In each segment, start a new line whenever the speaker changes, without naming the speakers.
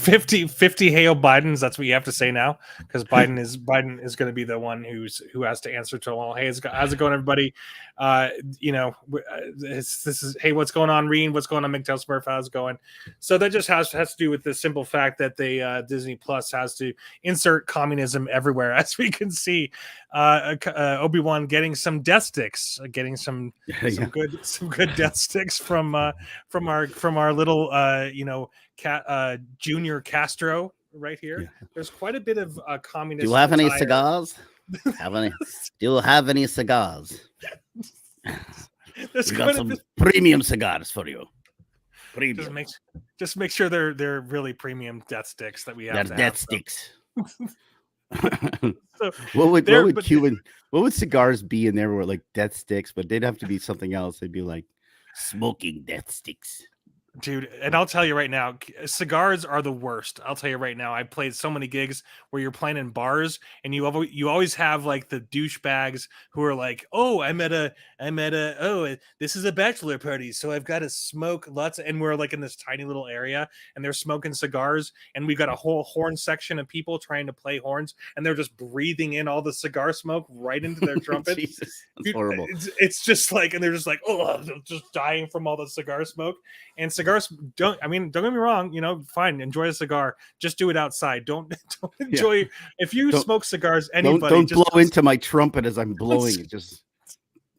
50 Hail Bidens. That's what you have to say now, because Biden is going to be the one who has to answer to all. Hey, how's it going, everybody? This is hey, what's going on, Reen? What's going on, McTell Smurf? How's it going? So that just has to do with the simple fact that they Disney Plus has to insert communism everywhere, as we can see. Obi Wan getting some death sticks, getting some good death sticks from our little Junior Castro right here. Yeah. There's quite a bit of communist.
Do you have any cigars? Do you have any cigars? We got some premium cigars for you. Premium.
Just make sure they're really premium death sticks that we have.
They're death sticks. So, what would cigars be in there? Were like death sticks, but they'd have to be something else. They'd be like smoking death sticks.
Dude, and I'll tell you right now, cigars are the worst. I'll tell you right now, I played so many gigs where you're playing in bars, and you always have like the douchebags who are like, "Oh, this is a bachelor party, so I've got to smoke lots." And we're like in this tiny little area, and they're smoking cigars, and we've got a whole horn section of people trying to play horns, and they're just breathing in all the cigar smoke right into their trumpet.
Jesus, that's horrible.
It's just like, and they're just like, oh, they're just dying from all the cigar smoke. And cigars don't get me wrong, fine, enjoy a cigar, just do it outside. Don't enjoy if you smoke cigars, anybody
don't blow into my trumpet as I'm blowing it, just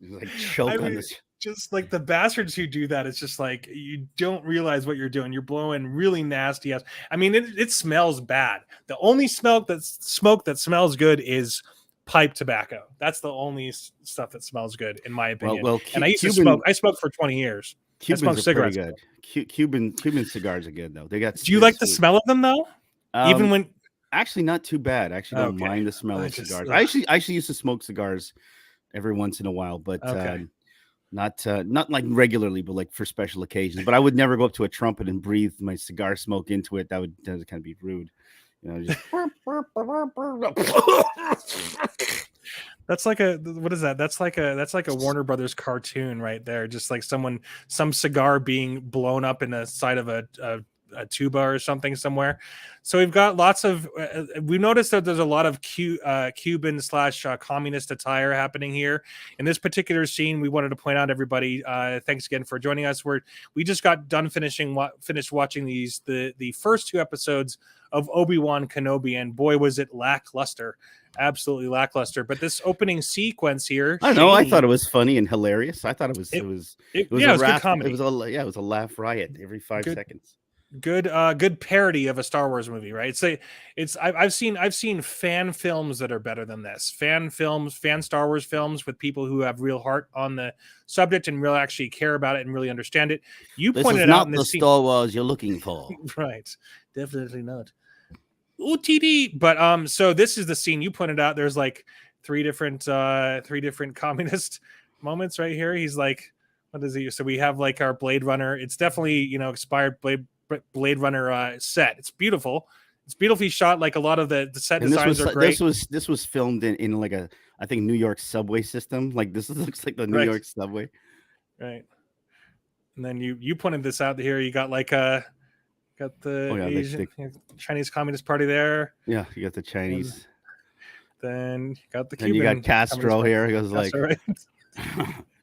like choke on this.
Just like the bastards who do that, it's just like you don't realize what you're doing. You're blowing really nasty. I mean, it smells bad. The only smoke that smells good is pipe tobacco. That's the only stuff that smells good, in my opinion. Well, and I smoked for 20 years.
Cubans are pretty good. Cuban cigars are good though. They got.
Do you like the smell of them though? Even when
actually not too bad. I actually don't mind the smell of cigars. I actually used to smoke cigars every once in a while, but not like regularly, but like for special occasions. But I would never go up to a trumpet and breathe my cigar smoke into it. That would kind of be rude. Just...
That's like what is that? That's like a Warner Brothers cartoon right there. Just like some cigar being blown up in the side of a tuba or something somewhere. So we've got lots of. We noticed that there's a lot of Cuban / communist attire happening here in this particular scene. We wanted to point out, everybody. Thanks again for joining us. We just got done finished watching the first 2 episodes of Obi Wan Kenobi, and boy was it lackluster. Absolutely lackluster. But this opening sequence here,
I don't know. I thought it was funny and hilarious. I thought it was
good comedy.
It was a laugh riot every 5 seconds.
Good parody of a Star Wars movie, right? I've seen fan films that are better than this. Fan Star Wars films with people who have real heart on the subject and really actually care about it and really understand it. You pointed it out in this
scene. Star Wars you're looking for,
right? Definitely not. OTD. But so this is the scene you pointed out. There's like three different communist moments right here. He's like, what is he? So we have like our Blade Runner. It's definitely expired Blade Runner set. It's beautiful. It's beautifully shot. Like a lot of the set designs are great.
This was filmed in like I think New York subway system. Like this looks like the New York subway.
Right. And then you pointed this out here. You got like got the Asian, Chinese Communist Party there.
Yeah, you got the Chinese.
Then you got the Cuban.
You got Castro here. He goes like,
right?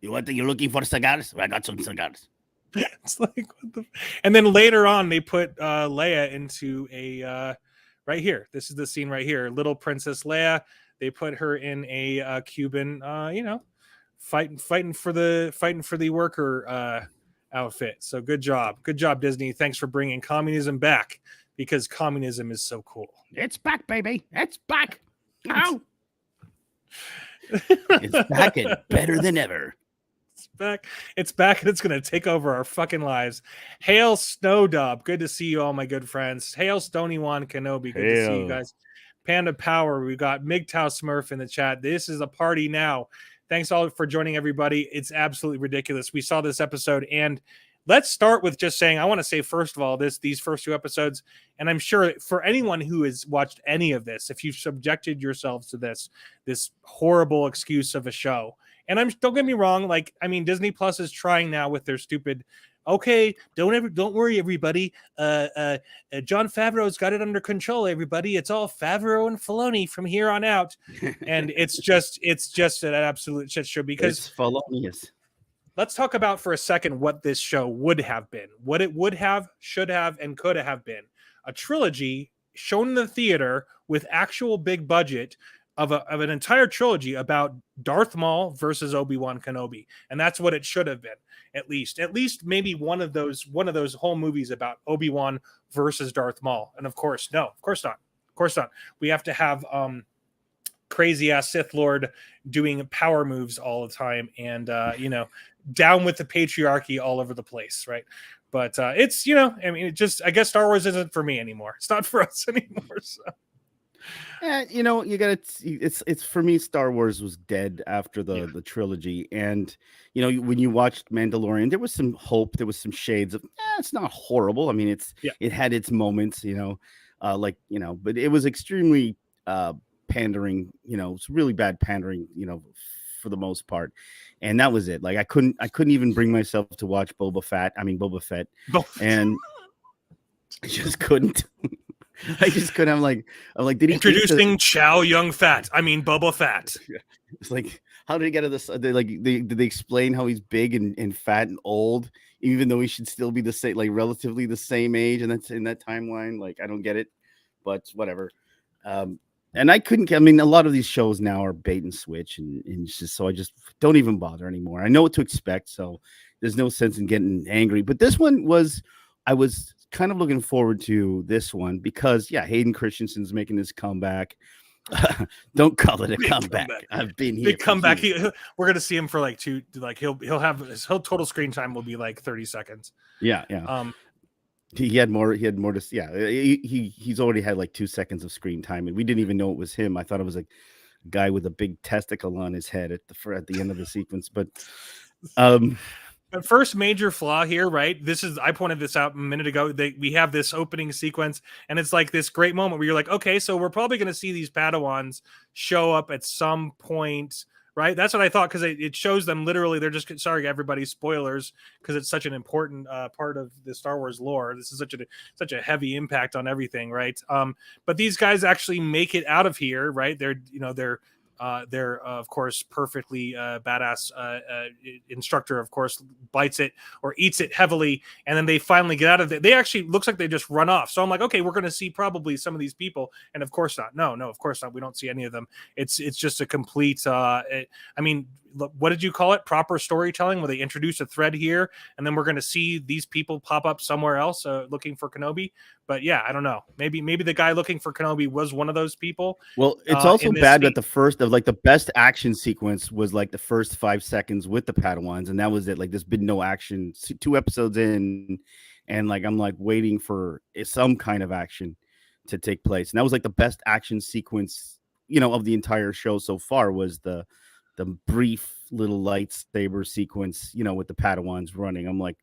You're looking for cigars? I got some cigars.
It's like, what the... And then later on, they put Leia into a right here. This is the scene right here. Little Princess Leia. They put her in a Cuban, fighting for the worker outfit. So good job, Disney. Thanks for bringing communism back, because communism is so cool.
It's back, baby. It's back. Oh. It's back and better than ever.
It's back, and it's going to take over our fucking lives. Hail Snowdub. Good to see you all, my good friends. Hail Stony Wan Kenobi. Good to see you guys. Panda Power. We got MGTOW Smurf in the chat. This is a party now. Thanks all for joining, everybody. It's absolutely ridiculous. We saw this episode, and let's start with just saying, I want to say, first of all, these first 2 episodes, and I'm sure for anyone who has watched any of this, if you've subjected yourselves to this horrible excuse of a show, and don't get me wrong, Disney Plus is trying now with their stupid Okay, don't worry, everybody. John Favreau's got it under control. Everybody, it's all Favreau and Filoni from here on out, and it's just an absolute shit show because
it's felonious.
Let's talk about for a second what this show would have been, what it would have, should have, and could have been. A trilogy shown in the theater with actual big budget of an entire trilogy about Darth Maul versus Obi Wan Kenobi, and that's what it should have been. At least maybe one of those whole movies about Obi Wan versus Darth Maul. And of course not. We have to have crazy ass Sith Lord doing power moves all the time, and down with the patriarchy all over the place, right? But it's I guess Star Wars isn't for me anymore. It's not for us anymore. So.
Yeah, you gotta. It's for me. Star Wars was dead after the trilogy, and when you watched Mandalorian, there was some hope. There was some shades of. It's not horrible. I mean, it had its moments. But it was extremely pandering. It's really bad pandering. For the most part, and that was it. Like I couldn't even bring myself to watch Boba Fett, and I just couldn't. I'm like, did he
introducing Chow Yun Fat? Boba Fett.
It's like, how did he get to this? Did they explain how he's big and fat and old, even though he should still be the same, like relatively the same age, and that's in that timeline? Like, I don't get it, but whatever. And I couldn't. A lot of these shows now are bait and switch, and it's just so I just don't even bother anymore. I know what to expect, so there's no sense in getting angry. But this one I was kind of looking forward to this one because Hayden Christensen's making his comeback. Don't call it a comeback. I've been here.
Big comeback. We're gonna see him for he'll have his whole total screen time will be like 30 seconds.
Yeah. He had more to. He's already had like 2 seconds of screen time, and we didn't even know it was him. I thought it was a guy with a big testicle on his head at the end of the sequence. But
the first major flaw here, right? I pointed this out a minute ago. We have this opening sequence, and it's like this great moment where you're like, okay, so we're probably going to see these Padawans show up at some point, right? That's what I thought, because it shows them literally. They're just, sorry, everybody, spoilers, because it's such an important part of the Star Wars lore. This is such a heavy impact on everything, right? But these guys actually make it out of here, right? They're of course perfectly badass instructor, of course, bites it or eats it heavily, and then they finally get out of it. They actually looks like they just run off. So I'm like, okay, we're going to see probably some of these people, and of course not. No, of course not. We don't see any of them. It's just a complete. What did you call it? Proper storytelling, where they introduce a thread here, and then we're going to see these people pop up somewhere else looking for Kenobi. But yeah, I don't know. Maybe the guy looking for Kenobi was one of those people.
Well, it's also bad that the first of the best action sequence was like the first 5 seconds with the Padawans, and that was it. Like there's been no action 2 episodes in, and I'm waiting for some kind of action to take place. And that was like the best action sequence, of the entire show so far, was the brief little lightsaber sequence, with the Padawans running. I'm like,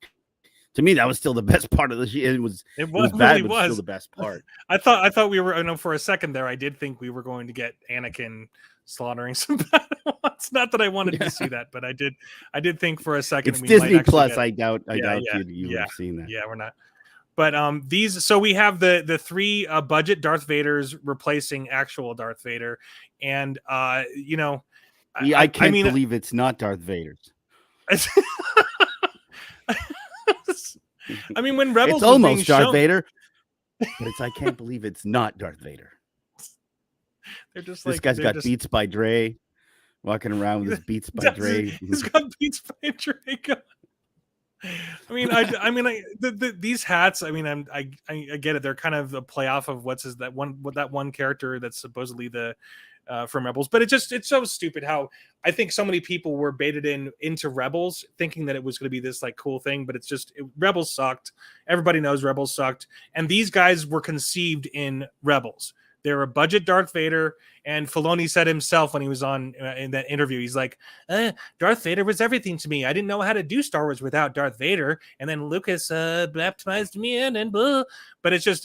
to me, that was still the best part of the show. It was bad, but still the best part.
I thought we were, for a second there, I did think we were going to get Anakin slaughtering some Padawans. Not that I wanted to see that, but I did think for a second.
It's Disney Plus. I doubt you would have seen that.
Yeah, we're not. But so we have the 3 budget Darth Vaders replacing actual Darth Vader, and I
can't believe it's not Darth Vader's.
When Rebels,
it's almost Darth Vader, but I can't believe it's not Darth Vader.
They're just
this guy's got Beats by Dre, walking around with his Beats by Dre.
He's got Beats by Dre. These hats. I get it. They're kind of a play off of that one character that's supposedly the from Rebels, but it's so stupid how I think so many people were baited into Rebels thinking that it was going to be this cool thing, but Rebels sucked. Everybody knows Rebels sucked, and these guys were conceived in Rebels. They're a budget Darth Vader, and Filoni said himself when he was on in that interview, he's like, Darth Vader was everything to me. I didn't know how to do Star Wars without Darth Vader, and then Lucas baptized me in, and blah. But it's just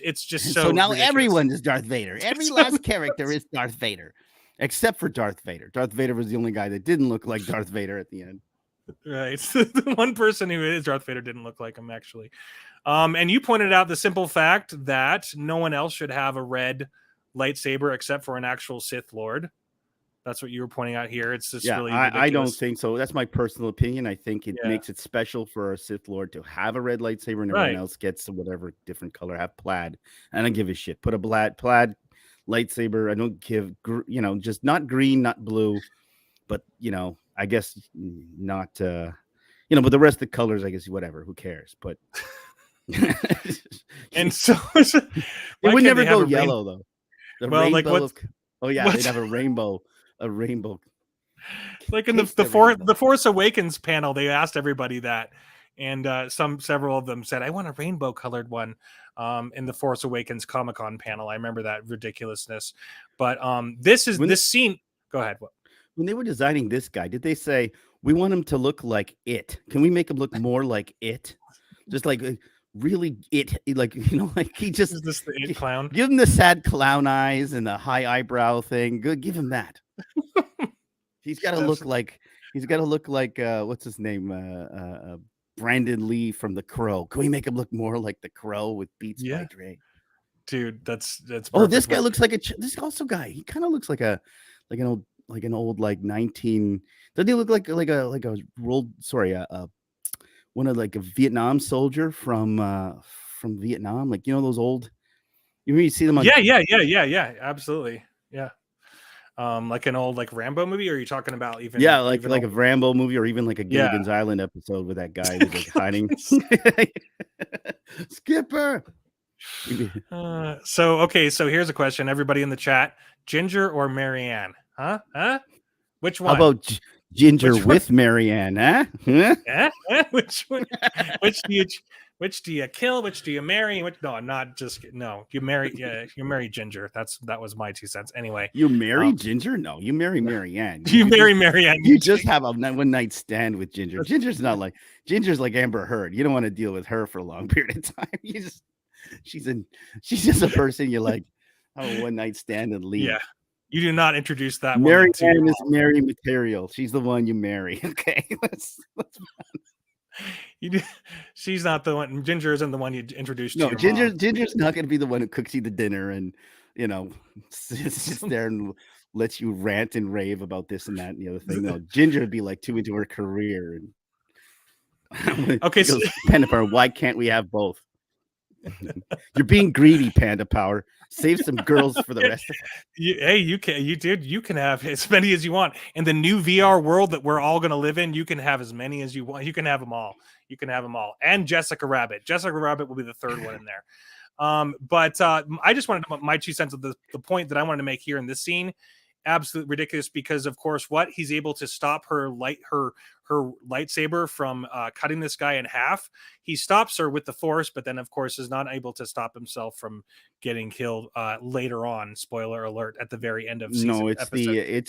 so
now
ridiculous.
Everyone is Darth Vader. Every last character is Darth Vader, except for Darth Vader. Darth Vader was the only guy that didn't look like Darth Vader at the end.
Right. The one person who is Darth Vader didn't look like him, actually. And you pointed out the simple fact that no one else should have a red lightsaber except for an actual Sith Lord. That's what you were pointing out here. It's just really ridiculous.
I don't think so. That's my personal opinion. I think it makes it special for a Sith Lord to have a red lightsaber, and everyone else gets whatever different color, have plaid. I don't give a shit. Put a plaid lightsaber. I don't give, just not green, not blue, but I guess not. But the rest of the colors, I guess, whatever. Who cares? But
and so
it would never go yellow though. The rainbow they'd have a rainbow. A rainbow,
like in the Force Awakens panel, they asked everybody that, and several of them said, "I want a rainbow colored one." In the Force Awakens Comic-Con panel, I remember that ridiculousness. But this scene. Go ahead.
When they were designing this guy, did they say we want him to look like it? Can we make him look more like it? Just like really it, like he just
is this the it clown?
Give him the sad clown eyes and the high eyebrow thing. Good, give him that. He's got to look like what's his name? Brandon Lee from The Crow. Can we make him look more like The Crow with Beats by Dre?
Dude, that's
oh, this guy looks like this also guy. He kind of looks like an old 19. Doesn't he look like a one of like a Vietnam soldier from Vietnam, like those old. You see them on
yeah, absolutely, yeah. Like an old
Rambo
movie, or are you talking about
like a Rambo movie, or even like a Gilligan's Island episode with that guy who's like hiding. Skipper.
So here's a question, everybody in the chat: Ginger or Marianne? Huh? Which one?
How about Ginger with Marianne? Huh?
Which one? Which do you kill? Which do you marry? You marry. Yeah, you marry Ginger. That was my 2 cents. Anyway,
you marry Ginger? No, you marry Marianne.
You marry Marianne.
You just have a one night stand with Ginger. Ginger's like Amber Heard. You don't want to deal with her for a long period of time. She's just a person you like have a one night stand and leave.
Yeah. You do not introduce that.
Marianne is Mary material. She's the one you marry. Okay, let's
She's not the one. Ginger isn't the one you introduced.
No,
to your
Ginger's not going to be the one who cooks you the dinner and sits there and lets you rant and rave about this and that and the other thing. No, Ginger would be like too into her career. And
okay,
so Panda Power, why can't we have both? You're being greedy, Panda Power. Save some girls for the rest of us.
You can have as many as you want. In the new VR world that we're all going to live in, you can have as many as you want. You can have them all. And Jessica Rabbit. Jessica Rabbit will be the third one in there. But I just wanted to my 2 cents of the point that I wanted to make here in this scene. Absolutely ridiculous, because of course he's able to stop her lightsaber from cutting this guy in half. He stops her with the Force, but then of course is not able to stop himself from getting killed later on. Spoiler alert, at the very end of season.
No, it's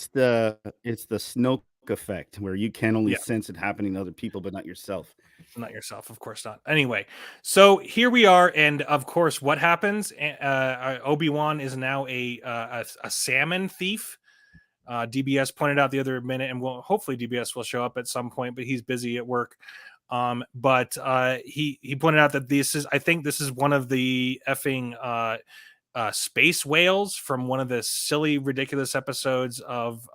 the Snoke effect, where you can only sense it happening to other people but not yourself.
Of course not. Anyway, so here we are, and of course what happens? Obi-Wan is now a salmon thief. DBS pointed out the other minute, and hopefully DBS will show up at some point, but he's busy at work. But he pointed out that I think this is one of the effing space whales from one of the silly, ridiculous episodes of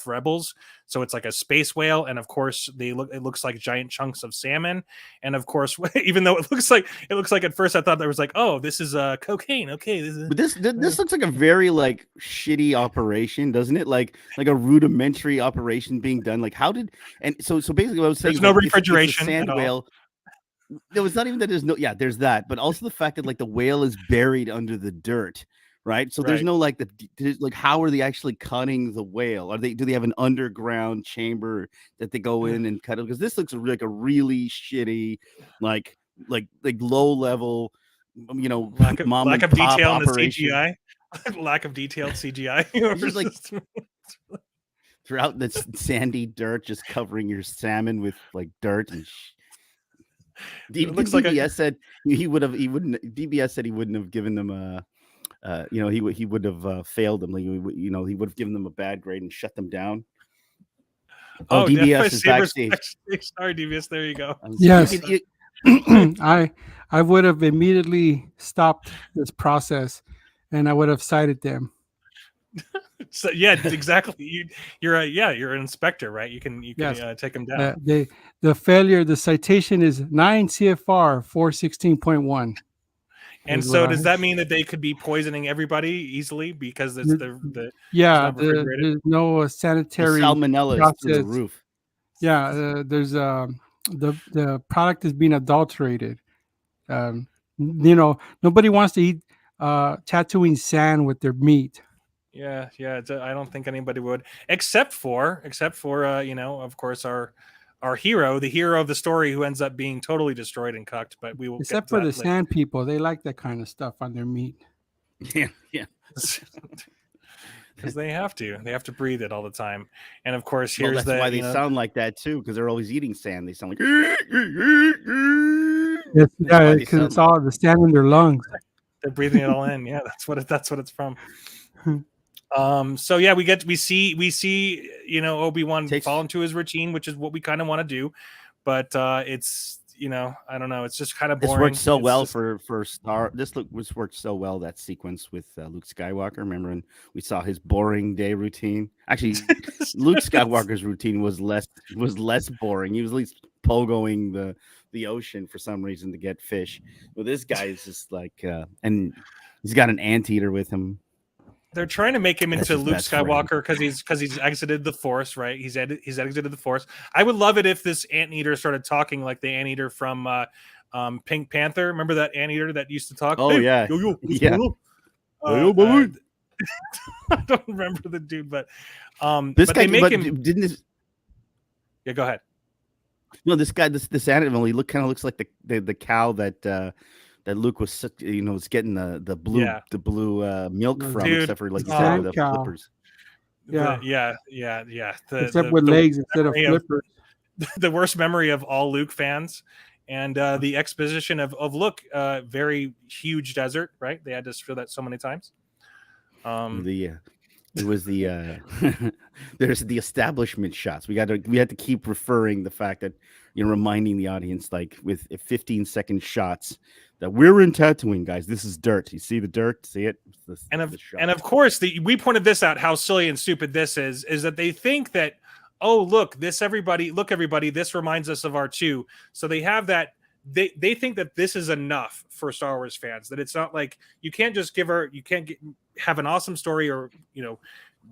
Rebels. So it's like a space whale, and of course it looks like giant chunks of salmon. And of course, even though it looks like at first I thought there was like, oh, this is cocaine. Okay,
this looks like a very like shitty operation, doesn't it? Like a rudimentary operation being done. Like how did so basically what I was saying,
there's no refrigeration.
It's a sand whale. There was not even that there's that, but also the fact that like the whale is buried under the dirt, right? So there's no like how are they actually cutting the whale? Do they have an underground chamber that they go in and cut it? Because this looks like a really shitty, like low level,
lack of detail in the CGI. Lack of detailed CGI.
Just like throughout the sandy dirt, just covering your salmon with like dirt and. DBS said he wouldn't. DBS said he wouldn't have given them he would have failed them. Like, he would have given them a bad grade and shut them down. Oh, DBS is backstage.
Sorry, DBS. There you go.
Yes. I would have immediately stopped this process, and I would have cited them.
So yeah, exactly. You're an inspector, right? You can take them down.
The citation is 9 CFR 416.1.
And so does that mean that they could be poisoning everybody easily because it's
there's no sanitary
salmonella through the roof.
Yeah, there's the product is being adulterated. Nobody wants to eat Tatooine sand with their meat.
Yeah. I don't think anybody would, except for of course our hero, the hero of the story, who ends up being totally destroyed and cooked. But we will
except for the sand people, they like that kind of stuff on their meat.
Yeah.
Because they have to breathe it all the time. And of course,
that's why they sound like that too, because they're always eating sand. They sound like
because it's all the sand in their lungs.
They're breathing it all in. Yeah, that's what it's from. So yeah, we see Obi-Wan fall into his routine, which is what we kind of want to do, but it's I don't know, it's just kind of boring.
This worked so well for Star. This worked so well, that sequence with Luke Skywalker. Remember when we saw his boring day routine? Actually, Luke Skywalker's routine was less boring. He was at least pogoing the ocean for some reason to get fish. Well, this guy is just like, and he's got an anteater with him.
They're trying to make him into Luke Skywalker because he's exited the Force, right? He's exited the Force. I would love it if this anteater started talking like the anteater from Pink Panther. Remember that anteater that used to talk?
Oh, hey, yeah.
I don't remember the dude, but
this guy didn't this.
Yeah, go ahead.
No, this guy, animal, he kind of looks like the cow that Luke was, was getting the blue milk from,
dude,
except for like the flippers.
Except with legs instead of flippers.
The worst memory of all Luke fans, and the exposition of look, very huge desert, right? They had to show that so many times.
It was the there's the establishment shots. We had to keep referring the fact that reminding the audience, like with 15-second shots, that we're in Tatooine, guys. This is dirt. You see the dirt? See it?
And of course, we pointed this out, how silly and stupid this is that they think that, oh, look, everybody, this reminds us of R2. So they have that. They think that this is enough for Star Wars fans, that it's not like you can't just have an awesome story or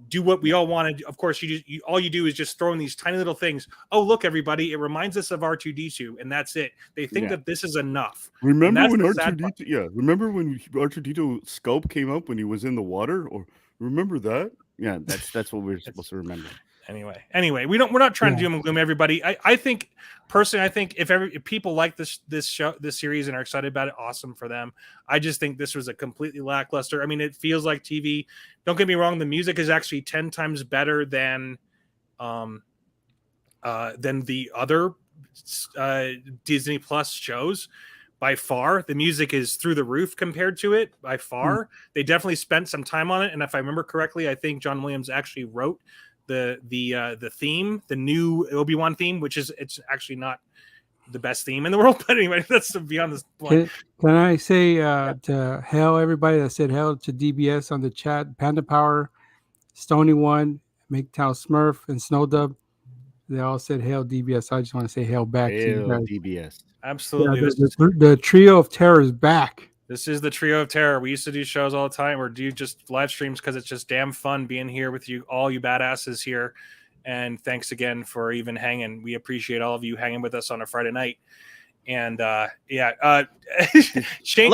do what we all wanted. Of course, all you do is just throw in these tiny little things. Oh, look, everybody, it reminds us of R2-D2, and that's it. They think that this is enough.
Remember when R2-D2? Yeah, remember when R2-D2 scope came up when he was in the water? Or remember that? Yeah, that's what we're supposed to remember.
Anyway, we're not trying to doom and gloom everybody. I think personally, if people like this series and are excited about it, awesome for them. I just think this was a completely lackluster. I mean, it feels like TV. Don't get me wrong, the music is actually 10 times better than the other Disney Plus shows. By far, the music is through the roof compared to it. By far, They definitely spent some time on it, and if I remember correctly, I think John Williams actually wrote the theme, the new Obi-Wan theme, which it's actually not the best theme in the world, but anyway, that's beyond this point.
Can I say to hell, everybody that said hell to DBS on the chat, Panda Power, Stony One, MGTOW Smurf, and Snowdub, they all said hell DBS. I just want to say hell back to you guys.
DBS.
Absolutely.
The trio of terror is back.
This is the Trio of Terror. We used to do shows all the time or do just live streams because it's just damn fun being here with you, all you badasses here. And thanks again for even hanging. We appreciate all of you hanging with us on a Friday night. And Shane,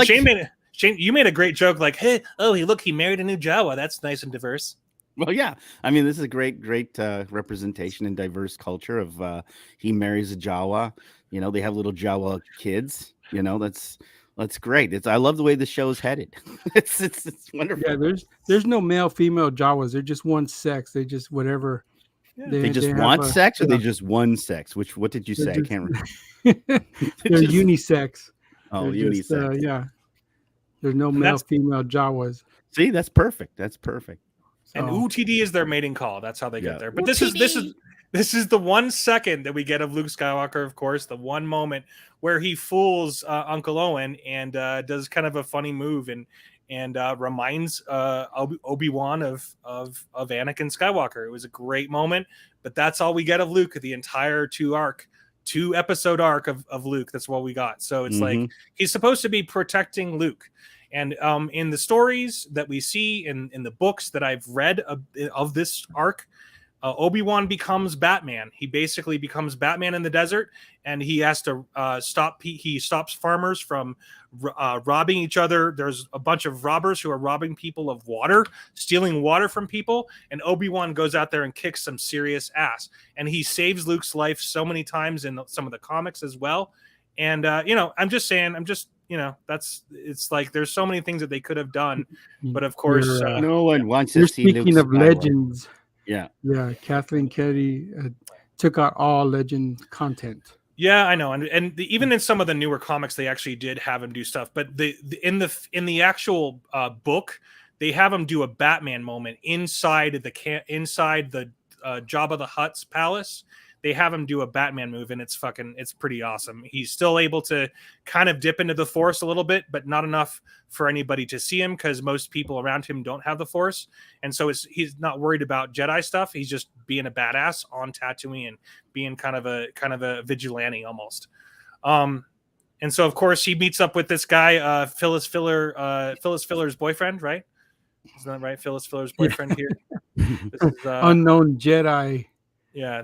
you made a great joke like, hey, he married a new Jawa. That's nice and diverse.
Well, yeah. I mean, this is a great representation in diverse culture of he marries a Jawa. They have little Jawa kids. That's great. I love the way the show is headed. It's wonderful.
Yeah, there's no male female Jawas. They're just one sex. They just whatever.
Yeah. They just want sex, or they just one sex. What did you say? I can't remember.
They're unisex.
Oh, unisex.
Yeah. There's no male female Jawas.
See, that's perfect.
And UTD is their mating call. That's how they get there. But this is This is the 1 second that we get of Luke Skywalker, of course, the one moment where he fools Uncle Owen and does kind of a funny move and reminds Obi-Wan of Anakin Skywalker. It was a great moment, but that's all we get of Luke, the entire 2-episode arc of Luke. That's what we got. So it's like he's supposed to be protecting Luke. And in the stories that we see in the books that I've read of this arc, Obi-Wan becomes Batman. He basically becomes Batman in the desert, and he has to he stops farmers from robbing each other. There's a bunch of robbers who are robbing people of water, stealing water from people, and Obi-Wan goes out there and kicks some serious ass. And he saves Luke's life so many times in some of the comics as well. And I'm just saying, it's like there's so many things that they could have done, but of course,
no one wants to see Luke.
Speaking of legends.
Yeah.
Kathleen Kennedy took out all legend content.
Yeah, I know, and even in some of the newer comics, they actually did have him do stuff. But in the actual book, they have him do a Batman moment inside the Jabba the Hutt's palace. They have him do a Batman move, and it's pretty awesome. He's still able to kind of dip into the Force a little bit, but not enough for anybody to see him because most people around him don't have the Force, and so he's not worried about Jedi stuff. He's just being a badass on Tatooine and being kind of a vigilante almost. And so of course he meets up with this guy, Phyllis Filler's boyfriend, right? Isn't that right? Phyllis Filler's boyfriend here. This is,
unknown Jedi.
Yeah,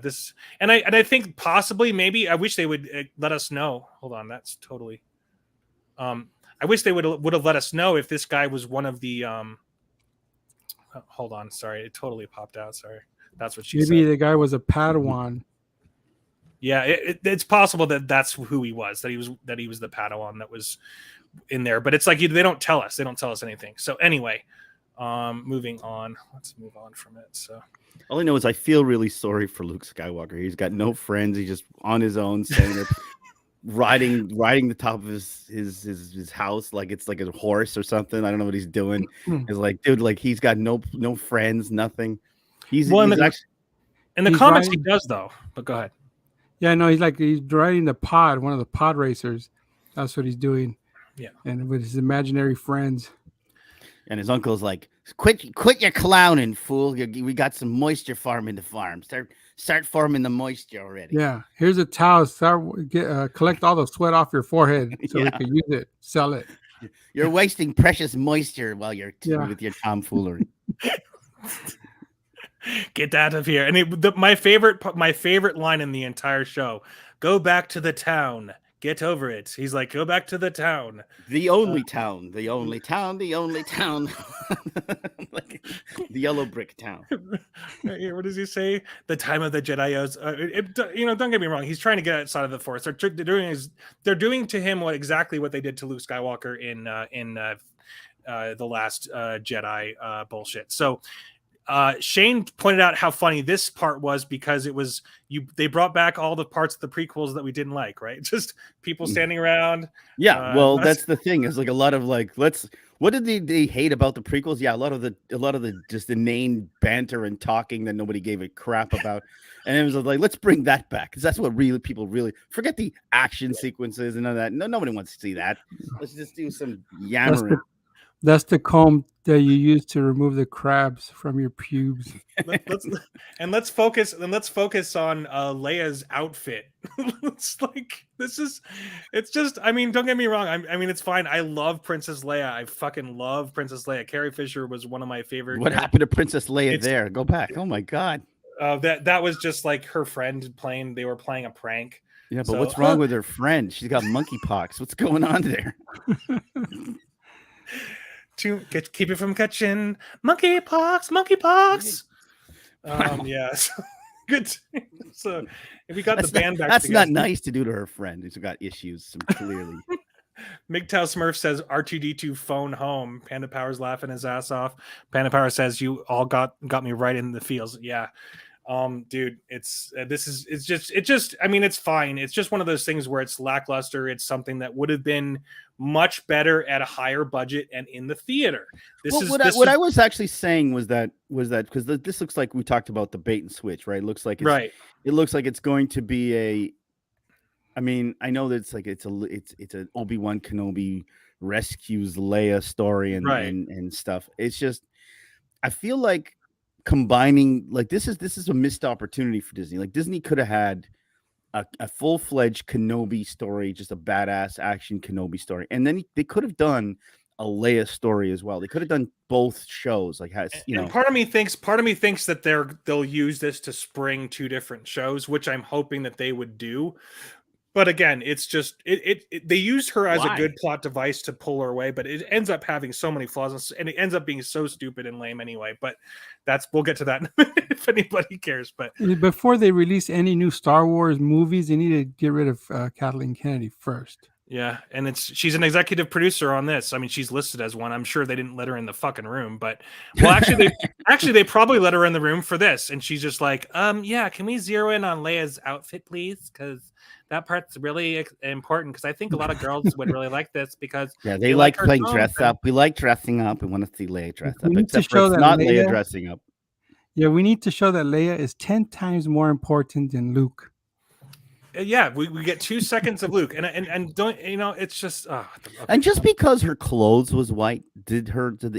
I think possibly maybe I wish they would let us know. Hold on, that's totally. I wish they would have let us know if this guy was one of the. Hold on, sorry, it totally popped out. Sorry, that's what she said.
Maybe the guy was a Padawan.
Yeah, it's possible that's who he was. That he was the Padawan that was in there. But it's like they don't tell us. They don't tell us anything. So anyway, moving on. Let's move on from it. So.
All I know is I feel really sorry for Luke Skywalker. He's got no friends. He's just on his own, standing there, riding the top of his house like it's like a horse or something. I don't know what he's doing. It's like, dude, like he's got no friends, nothing. He's
in the comics
riding,
he does though. But go ahead.
Yeah, no, he's riding the pod, one of the pod racers. That's what he's doing.
Yeah,
and with his imaginary friends.
And his uncle's like, quit your clowning, fool. We got some moisture farming to farm. Start farming the moisture already.
Yeah. Here's a towel. Collect all the sweat off your forehead so we can use it. Sell it.
You're wasting precious moisture while you're with your tomfoolery.
Get out of here. And my favorite line in the entire show, go back to the town. Get over it. He's like, go back to the town.
The only town. The only town. Like the yellow brick town.
What does he say? The time of the Jedi's. Don't get me wrong. He's trying to get outside of the Force. They're doing to him exactly what they did to Luke Skywalker in the last Jedi bullshit. So Shane pointed out how funny this part was because they brought back all the parts of the prequels that we didn't like, right? Just people standing around.
Yeah, that's the thing. Is like a lot of like, what did they hate about the prequels? Yeah, a lot of the just inane banter and talking that nobody gave a crap about. And it was like, let's bring that back because that's what people really forget the action sequences and all that. No, nobody wants to see that. Let's just do some yammering.
That's the comb that you use to remove the crabs from your pubes.
Let's focus on Leia's outfit. Don't get me wrong. I mean, it's fine. I love Princess Leia. I fucking love Princess Leia. Carrie Fisher was one of my favorite.
What happened to Princess Leia there? Go back. Oh my God.
That was just like her friend playing. They were playing a prank.
Yeah, but what's wrong with her friend? She's got monkeypox. What's going on there?
To keep it from catching monkeypox. Yeah. So, good. So if we got the band back,
that's not nice to do to her friend who's got issues. Clearly,
MGTOW Smurf says R2D2 phone home. Panda Power's laughing his ass off. Panda Power says you all got me right in the feels. Yeah. Dude, it's I mean, it's fine. It's just one of those things where it's lackluster. It's something that would have been much better at a higher budget and in the theater.
I was actually saying was that because this looks like we talked about the bait and switch, right? It looks like it's going to be I mean, I know that it's an Obi Wan Kenobi rescues Leia story and stuff. It's just, I feel like combining, like, this is a missed opportunity for Disney. Like, Disney could have had a full-fledged Kenobi story, just a badass action Kenobi story, and then they could have done a Leia story as well. They could have done both shows. Like,
and part of me thinks that they'll use this to spring two different shows, which I'm hoping that they would do. But again, it's just they used her as a good plot device to pull her away, but it ends up having so many flaws, and it ends up being so stupid and lame anyway. But we'll get to that in a minute if anybody cares. But
before they release any new Star Wars movies, they need to get rid of Kathleen Kennedy first.
Yeah, and she's an executive producer on this. I mean, she's listed as one. I'm sure they didn't let her in the fucking room, but they probably let her in the room for this, and she's just like, yeah, can we zero in on Leia's outfit, please? Because that part's really important. Because I think a lot of girls would really like this because
they like playing dress up. We like dressing up. We want to see Leia dress up. Except for it's not Leia dressing up.
Yeah, we need to show that Leia is 10 times more important than Luke.
Yeah, we get 2 seconds of Luke, and don't, it's just okay.
And just because her clothes was white, did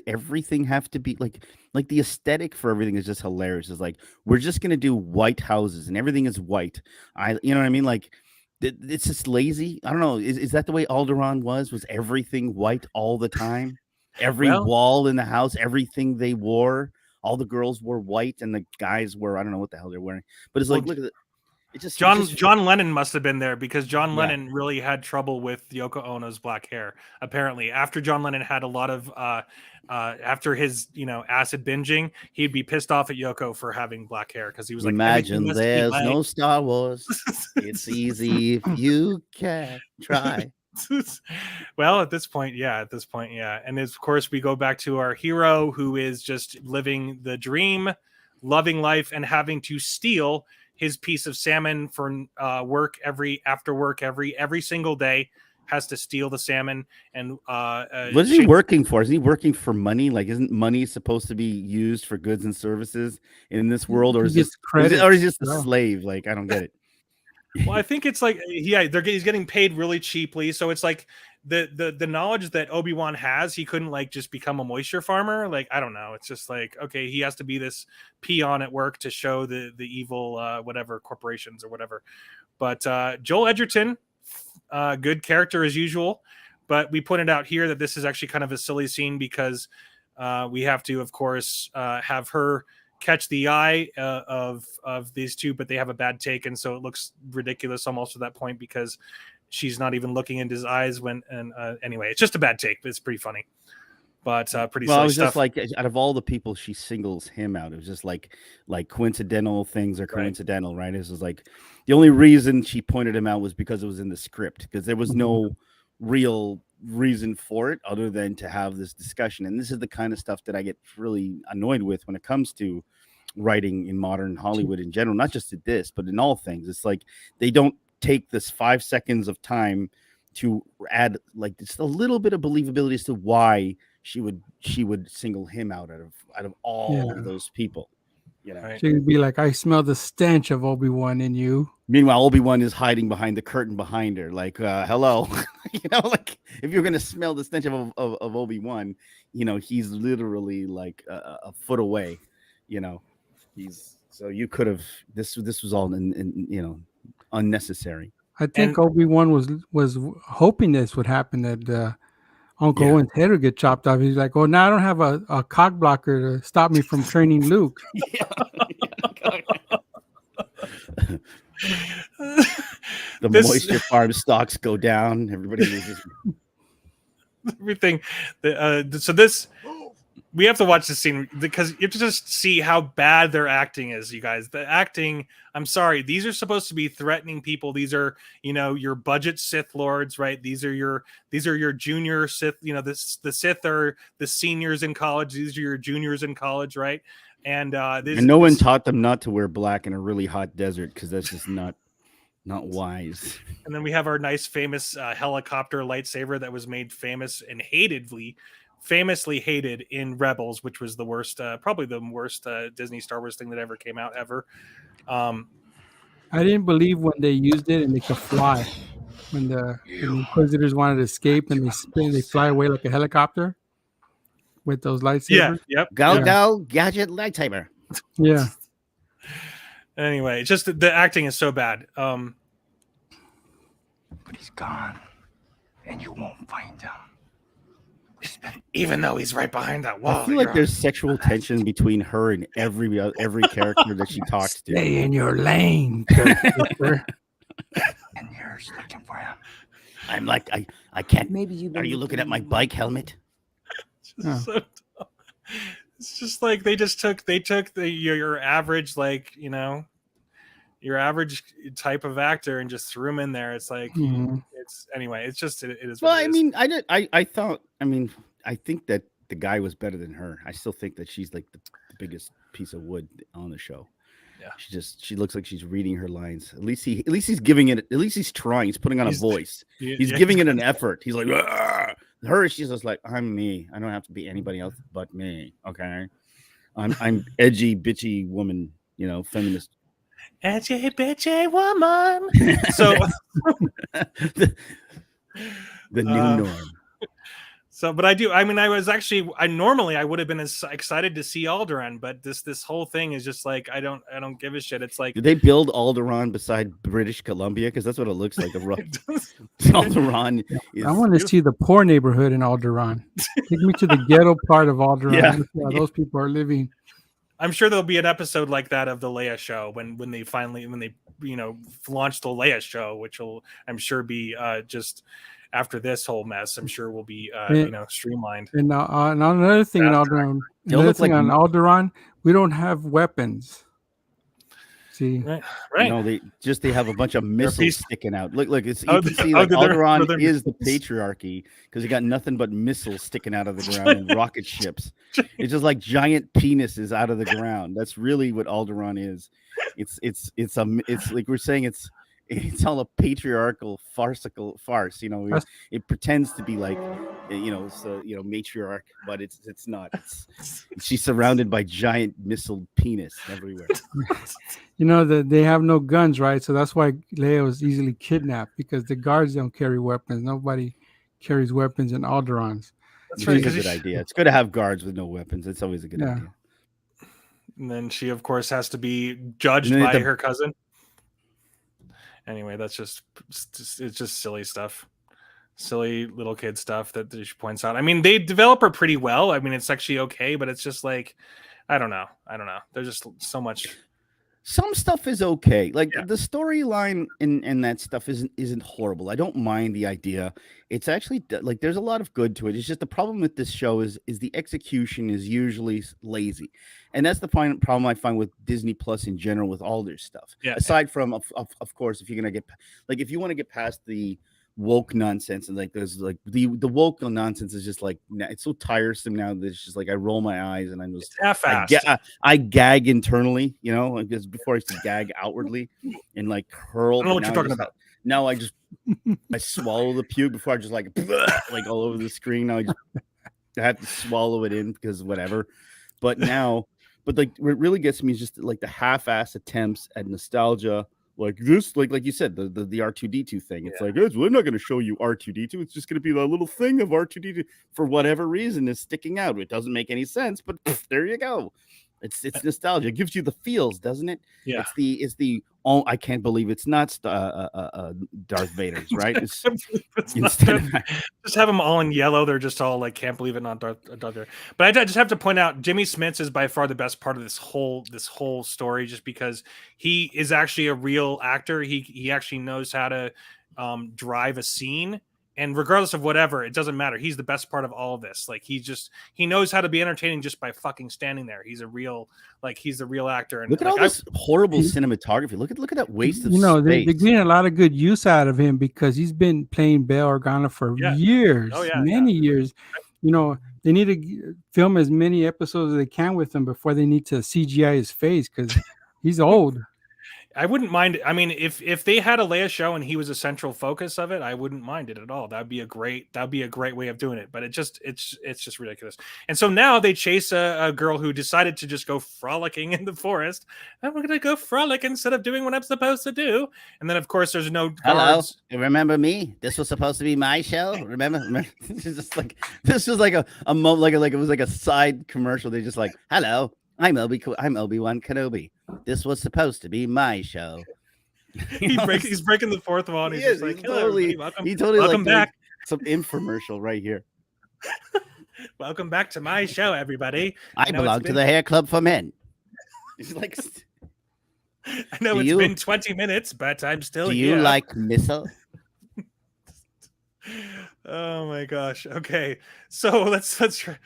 everything have to be like the aesthetic for everything is just hilarious. It's like, we're just gonna do white houses and everything is white. You know what I mean? Like, it's just lazy. I don't know. Is that the way Alderaan was everything white all the time? Every wall in the house, everything they wore, all the girls wore white and the guys were, I don't know what the hell they're wearing. But it's like, look at it.
John Lennon must have been there because John Lennon really had trouble with Yoko Ono's black hair. Apparently, after John Lennon had a lot of after his acid binging, he'd be pissed off at Yoko for having black hair because he was like,
imagine there's no Star Wars. It's easy if you can try.
Well, at this point, yeah. And of course, we go back to our hero who is just living the dream, loving life, and having to steal his piece of salmon for work every single day. Has to steal the salmon. And
what is he working for? Is he working for money? Like, isn't money supposed to be used for goods and services in this world, or is he just a slave? Like, I don't get it.
Well, I think it's like, he's getting paid really cheaply, so it's like the knowledge that Obi-Wan has, he couldn't like just become a moisture farmer. Like, I don't know. It's just like, okay, he has to be this peon at work to show the evil whatever corporations or whatever. But Joel Edgerton, good character as usual. But we pointed out here that this is actually kind of a silly scene because we have to, of course, have her catch the eye of these two, but they have a bad take, and so it looks ridiculous almost at that point because she's not even looking into his eyes anyway, it's just a bad take, but it's pretty funny. But pretty silly stuff.
Just like, out of all the people, she singles him out. It was just like coincidental things are coincidental, right? This was like the only reason she pointed him out was because it was in the script, because there was no real reason for it other than to have this discussion. And this is the kind of stuff that I get really annoyed with when it comes to writing in modern Hollywood in general, not just at this, but in all things. It's like they don't take this 5 seconds of time to add like just a little bit of believability as to why she would single him out of all of those people.
She would be like, I smell the stench of Obi-Wan in you.
Meanwhile, Obi-Wan is hiding behind the curtain behind her, like, hello. Like, if you're gonna smell the stench of Obi-Wan, he's literally like a foot away. So you could have this was all unnecessary.
I think Obi-Wan was hoping this would happen, that Uncle Owen's head would get chopped off. He's like, oh, now I don't have a cock blocker to stop me from training Luke.
The moisture farm stocks go down. Everybody loses
everything. So this we have to watch the scene because you have to just see how bad their acting is, you guys. The acting, I'm sorry, these are supposed to be threatening people. These are, your budget Sith lords, right? These are your junior Sith, the Sith are the seniors in college. These are your juniors in college, right? And
no one taught them not to wear black in a really hot desert, because that's just not wise.
And then we have our nice famous helicopter lightsaber that was made famous and famously hated in Rebels, which was the worst, probably the worst Disney Star Wars thing that ever came out ever.
I didn't believe when they used it and they could fly. When the Inquisitors wanted to escape and they fly away like a helicopter with those lightsabers.
Yeah, yep.
Go, gadget lightsaber.
Yeah.
Anyway, it's just the acting is so bad.
But he's gone, and you won't find him.
Even though he's right behind that wall.
I feel like there's sexual tension between her and every character that she talks to.
Stay in your lane, character.
And yours looking for him.
I'm like, I can't. Maybe are you looking at my bike helmet?
So dumb. It's just like they took your average, like, your average type of actor and just threw him in there. It's like it's anyway. It's just it is.
Well, I mean, I think that the guy was better than her. I still think that she's like the biggest piece of wood on the show.
Yeah,
she looks like she's reading her lines. At least he's giving it. At least he's trying. He's putting on a voice. He's giving it an effort. He's like, argh! Her, she's just like, I'm me. I don't have to be anybody else but me. Okay, I'm edgy, bitchy woman. Feminist.
Edgy, bitchy woman. So
the new norm.
So, but I normally I would have been as excited to see Alderaan, but this whole thing is just like I don't give a shit. It's like,
did they build Alderaan beside British Columbia? Because that's what it looks like. Alderaan.
I want to see the poor neighborhood in Alderaan. Take me to the ghetto part of Alderaan. Yeah, those people are living.
I'm sure there'll be an episode like that of the Leia show when they launch the Leia show, which will, I'm sure, be just after this whole mess. I'm sure will be streamlined.
And another thing on Alderaan, we don't have weapons. See,
right?
They have a bunch of missiles sticking out. Look, you can see Alderaan is the patriarchy because you got nothing but missiles sticking out of the ground and rocket ships. It's just like giant penises out of the ground. That's really what Alderaan is. It's like we're saying it's all a patriarchal farcical farce. It pretends to be like matriarch, but it's not. She's surrounded by giant missile penis everywhere.
They have no guns, right? So that's why Leia was easily kidnapped, because the guards don't carry weapons. Nobody carries weapons in Alderaan's.
That's right. It's a good idea. It's good to have guards with no weapons. It's always a good idea.
And then she, of course, has to be judged by her cousin. Anyway, it's just silly stuff, silly little kid stuff that she points out. I mean, they develop her pretty well. I mean, it's actually okay, but it's just like, I don't know. There's just so much.
Some stuff is okay. Like the storyline and that stuff isn't horrible. I don't mind the idea. It's actually like there's a lot of good to it. It's just the problem with this show is the execution is usually lazy. And that's the problem I find with Disney Plus in general with all their stuff. Yeah. Aside from of course, if you're going to if you want to get past the woke nonsense, and like there's like the woke nonsense is just like, it's so tiresome now that it's just like I roll my eyes and I'm just half-assed. I gag internally, because before I used to gag outwardly and like hurl.
I don't know what you're talking about.
Now I swallow the puke before I just like all over the screen. Now I have to swallow it in because whatever. But like what really gets me is just like the half-ass attempts at nostalgia. Like this, like you said, the R2D2 thing. It's like, we're not going to show you R2D2. It's just going to be that little thing of R2D2 for whatever reason is sticking out. It doesn't make any sense, but there you go. It's nostalgia. It gives you the feels, doesn't it?
Yeah.
It's the I can't believe it's not Darth Vader's, right?
Just have them all in yellow. They're just all like, can't believe it, not Darth Vader. But I just have to point out, Jimmy Smits is by far the best part of this whole story, just because he is actually a real actor. He actually knows how to drive a scene And regardless of whatever, it doesn't matter. He's the best part of all of this. Like he knows how to be entertaining just by fucking standing there. He's the real actor. And
look at all this horrible cinematography. Look at that waste of space.
They're getting a lot of good use out of him because he's been playing Bail Organa for years, many years. They need to film as many episodes as they can with him before they need to CGI his face because he's old.
I wouldn't mind. I mean, if they had a Leia show and he was a central focus of it, I wouldn't mind it at all. That'd be a great way of doing it. But it's just ridiculous. And so now they chase a girl who decided to just go frolicking in the forest. I'm going to go frolic instead of doing what I'm supposed to do. And then of course there's no guards.
Hello, remember me? This was supposed to be my show. Remember? This was like it was like a side commercial. They just like, hello. I'm Obi Wan Kenobi. This was supposed to be my show.
He's breaking the fourth wall. And he's just like,
welcome back. Some infomercial right here.
Welcome back to my show, everybody.
I belong to the hair club for men. He's like,
I know it's been 20 minutes, but I'm still here.
Do you like missile?
Oh my gosh. Okay. So let's try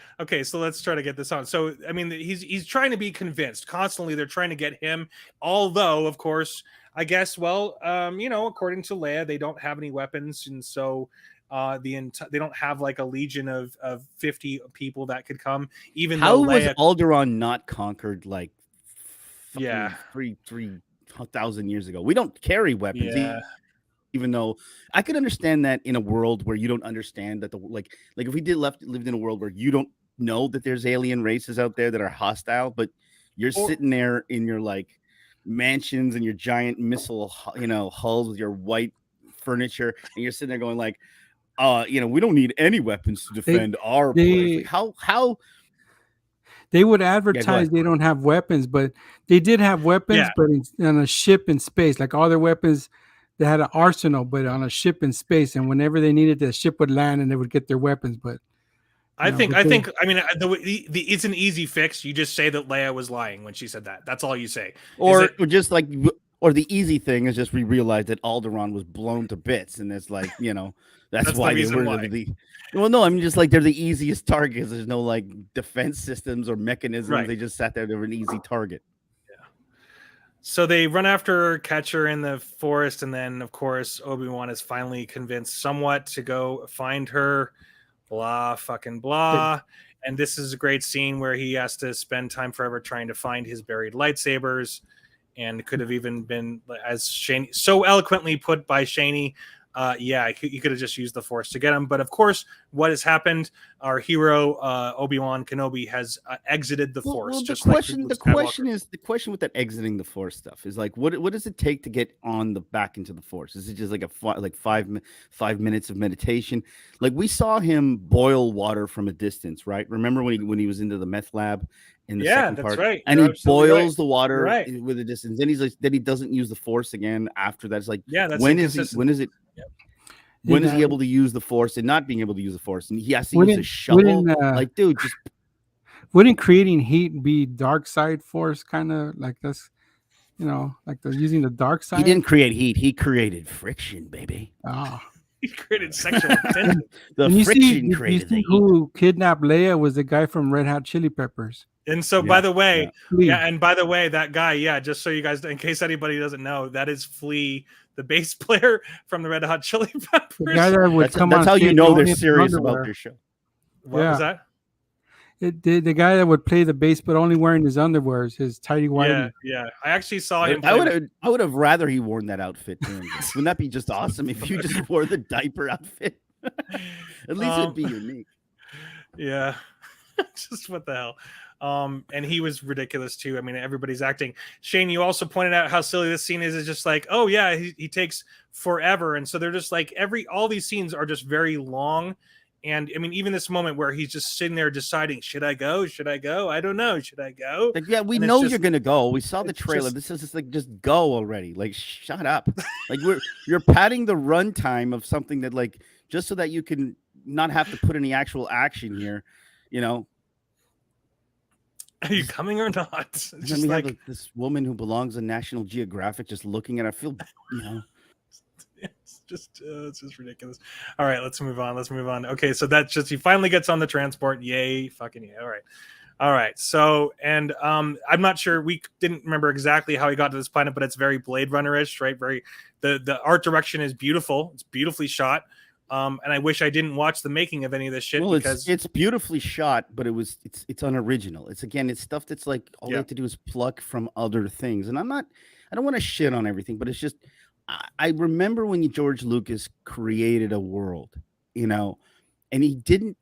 to get this on. So I mean, he's trying to be convinced constantly. They're trying to get him, although of course, I guess, according to Leia, they don't have any weapons, and so they don't have like a legion of 50 people that could come. Even
how
though
was Alderaan not conquered like 3,000 years ago? We don't carry weapons.
Yeah.
Even though I could understand that in a world where you don't understand that like if we lived in a world where you don't know that there's alien races out there that are hostile, but you're sitting there in your like mansions and your giant missile, hulls with your white furniture, and you're sitting there going like, we don't need any weapons to defend our place. Like, how
they would advertise they don't have weapons, but they did have weapons, but on a ship in space, like all their weapons. They had an arsenal, but on a ship in space, and whenever they needed, the ship would land and they would get their weapons. But
I mean, it's an easy fix. You just say that Leia was lying when she said that. That's all you say.
Or the easy thing is just we realized that Alderaan was blown to bits, and it's like that's why they were Well, no, I mean just like they're the easiest targets. There's no like defense systems or mechanisms. Right. They just sat there. They were an easy target.
So they run after, catch her in the forest, and then, of course, Obi-Wan is finally convinced somewhat to go find her. Blah, fucking blah. And this is a great scene where he has to spend time forever trying to find his buried lightsabers, and could have even been, as Shane so eloquently put by Shaney, you could have just used the Force to get him. But of course, what has happened? Our hero Obi Wan Kenobi has exited the Force.
Well, the question with that exiting the Force stuff is like, what does it take to get back into the Force? Is it just like five minutes of meditation? Like we saw him boil water from a distance, right? Remember when he was into the meth lab in the second part?
That's right.
And he boils the water with a distance. Then he's like, then he doesn't use the Force again after that. It's like, when is it? When is he able to use the Force and not being able to use the Force? And he has to use a shovel. Like, dude, just
wouldn't creating heat be dark side Force kind of like this? Like they're using the dark side.
He didn't create heat. He created friction, baby.
Oh.
He created sexual tension.
The friction created heat. Who kidnapped Leia was the guy from Red Hot Chili Peppers.
And so, by the way, that guy, just so you guys, in case anybody doesn't know, that is Flea, the bass player from the Red Hot Chili Peppers.
The guy that would
that's how you know they're serious about their show.
What was that?
The guy that would play the bass, but only wearing his underwears, his tidy whitey.
Yeah. I actually saw him.
I would have rather he worn that outfit. Wouldn't that be just awesome if you just wore the diaper outfit? At least it'd be unique.
Yeah. Just what the hell. And he was ridiculous too. I mean, everybody's acting. Shane, you also pointed out how silly this scene is. It's just like, oh yeah, he takes forever, and so they're just like all these scenes are just very long. And I mean, even this moment where he's just sitting there deciding, should I go? Should I go? I don't know. Should I go?
Like, yeah, we know you're gonna go. We saw the trailer. This is just like, just go already. Like, shut up. Like you're padding the runtime of something that like just so that you can not have to put any actual action here.
Are you coming or not?
Just we have this woman who belongs in National Geographic just looking at her. I feel,
It's just ridiculous. All right, let's move on. Okay, so that's just he finally gets on the transport. Yay, fucking yeah. All right. So, and I'm not sure, we didn't remember exactly how he got to this planet, but it's very Blade Runner-ish, right? Very the art direction is beautiful. It's beautifully shot. And I wish I didn't watch the making of any of this shit, because
it's beautifully shot, but it's unoriginal. It's stuff that's like all you have to do is pluck from other things. And I don't want to shit on everything, but it's just I remember when George Lucas created a world, and he didn't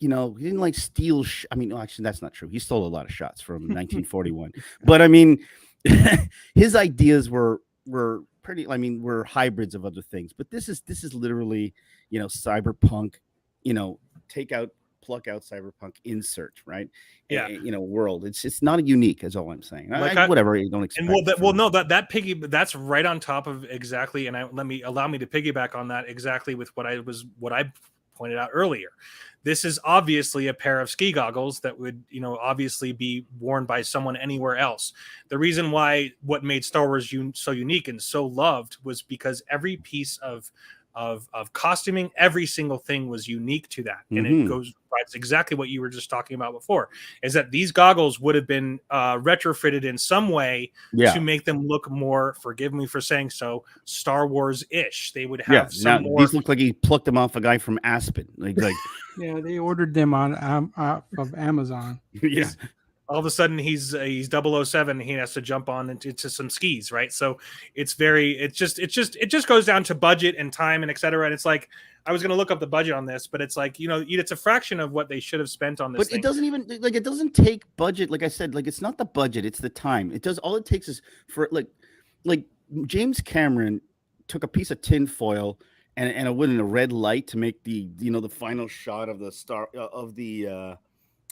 like steal. I mean, actually, that's not true. He stole a lot of shots from 1941, but I mean, his ideas were pretty. I mean, were hybrids of other things. But this is literally, cyberpunk. Pluck out cyberpunk, insert, right?
Yeah.
World. It's not unique, is all I'm saying. Whatever, you don't expect.
And that's right on top of exactly. And allow me to piggyback on that exactly with what I pointed out earlier. This is obviously a pair of ski goggles that would, obviously be worn by someone anywhere else. The reason why what made Star Wars so unique and so loved was because every piece of costuming, every single thing was unique to that. And it's exactly what you were just talking about before, is that these goggles would have been retrofitted in some way to make them look more, forgive me for saying so, Star Wars-ish. They would have some more.
These look like he plucked them off a guy from Aspen. Like
yeah, they ordered them on of Amazon.
Yeah.
All of a sudden he's 007. He has to jump on into some skis, right? So it just goes down to budget and time and etc. And it's like, I was going to look up the budget on this, but it's like, it's a fraction of what they should have spent on this. But
it doesn't even it doesn't take budget. Like I said, it's not the budget, it's the time. All it takes is for like James Cameron took a piece of tin foil and a red light to make the final shot of the star of the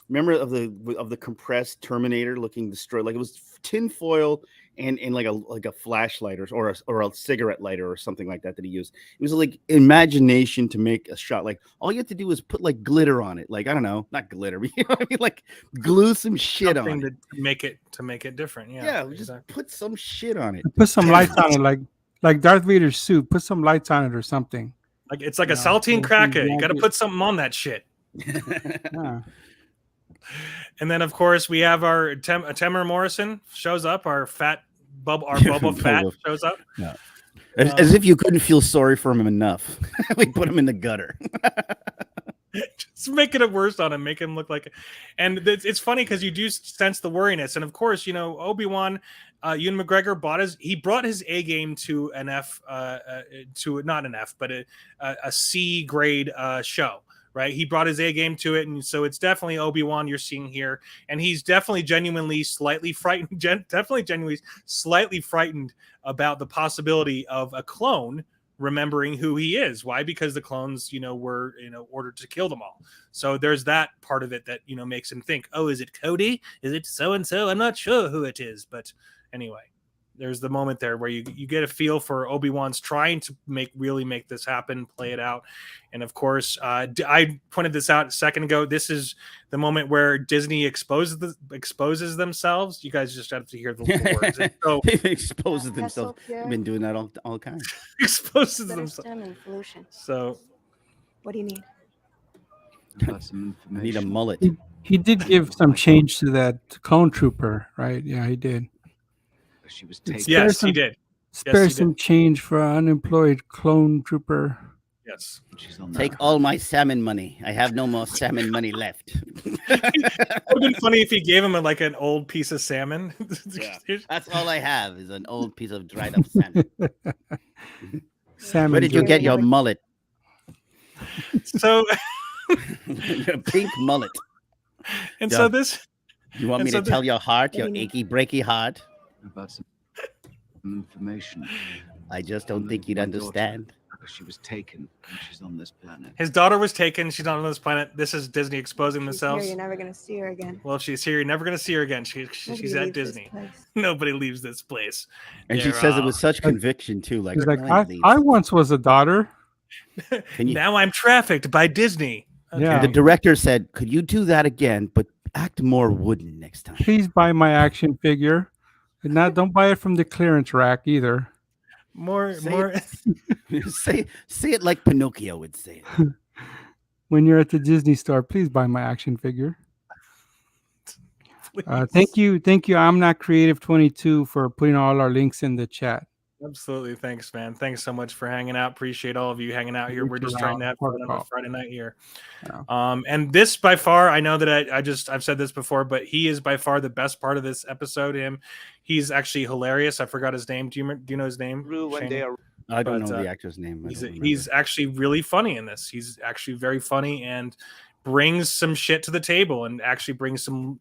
remember of the compressed Terminator looking destroyed. Like it was tin foil and like a flashlight or a cigarette lighter or something like that he used. It was like imagination to make a shot. Like all you have to do is put like glitter on it. Like, I don't know, not glitter, but you know what I mean? Like glue some shit on it
to make it different.
Yeah, exactly. Just put some shit on it.
Put some lights on it, like Darth Vader's suit. Put some lights on it or something.
Like it's like a saltine cracker. You got to put something on that shit.
Yeah.
And then, of course, we have our Temuera Morrison shows up. Our Boba Fett shows up.
Yeah. As if you couldn't feel sorry for him enough. We put him in the gutter.
Just making it worse on him, make him look like. And it's funny because you do sense the worriness. And of course, Obi-Wan, Ewan McGregor brought his A game to an F, to not an F, but a C grade show. Right, he brought his A game to it, and so it's definitely Obi-Wan you're seeing here, and he's definitely genuinely slightly frightened about the possibility of a clone remembering who he is. Why? Because the clones, were ordered to kill them all. So there's that part of it that makes him think, oh, is it Cody? Is it so and so? I'm not sure who it is, but anyway. There's the moment there where you get a feel for Obi-Wan's trying to really make this happen, play it out. And of course, I pointed this out a second ago. This is the moment where Disney exposes themselves. You guys just have to hear the words. So,
exposes themselves. So I've been doing that all kinds.
Exposes themselves. So,
what do you need?
I need a mullet.
He did give some change to that clone trooper, right? Yeah, he did.
She was taken.
Yes, he did.
Spare some change for an unemployed clone trooper.
Yes.
Take all my salmon money. I have no more salmon money left.
It would have been funny if he gave him an old piece of salmon.
Yeah. That's all I have is an old piece of dried up salmon.
Salmon.
Where did you get your mullet?
So
your pink mullet.
And so this.
You want me to tell your heart, your achy breaky heart?
About some information.
I just don't think you'd understand.
She was taken and she's on this planet.
His daughter was taken. She's not on this planet. This is Disney exposing themselves.
Here, you're never going to see her again.
Well, if she's here, you're never going to see her again. She's at Disney. Nobody leaves this place.
And she says it with such conviction, too. Like,
I once was a daughter.
Now I'm trafficked by Disney.
Okay. Yeah.
The director said, could you do that again, but act more wooden next time?
Please buy my action figure. And don't buy it from the clearance rack either.
More.
Say it like Pinocchio would say it.
When you're at the Disney store, please buy my action figure. Thank you. I'm Not Creative 22 for putting all our links in the chat.
Absolutely. Thanks, man. Thanks so much for hanging out. Appreciate all of you hanging out here. We're just trying to have fun on a Friday night here. Yeah. And this by far, I know that I've said this before, but he is by far the best part of this episode. He's actually hilarious. I forgot his name. Do you know his name?
I don't know the actor's name.
He's actually really funny in this. He's actually very funny and brings some shit to the table and actually brings some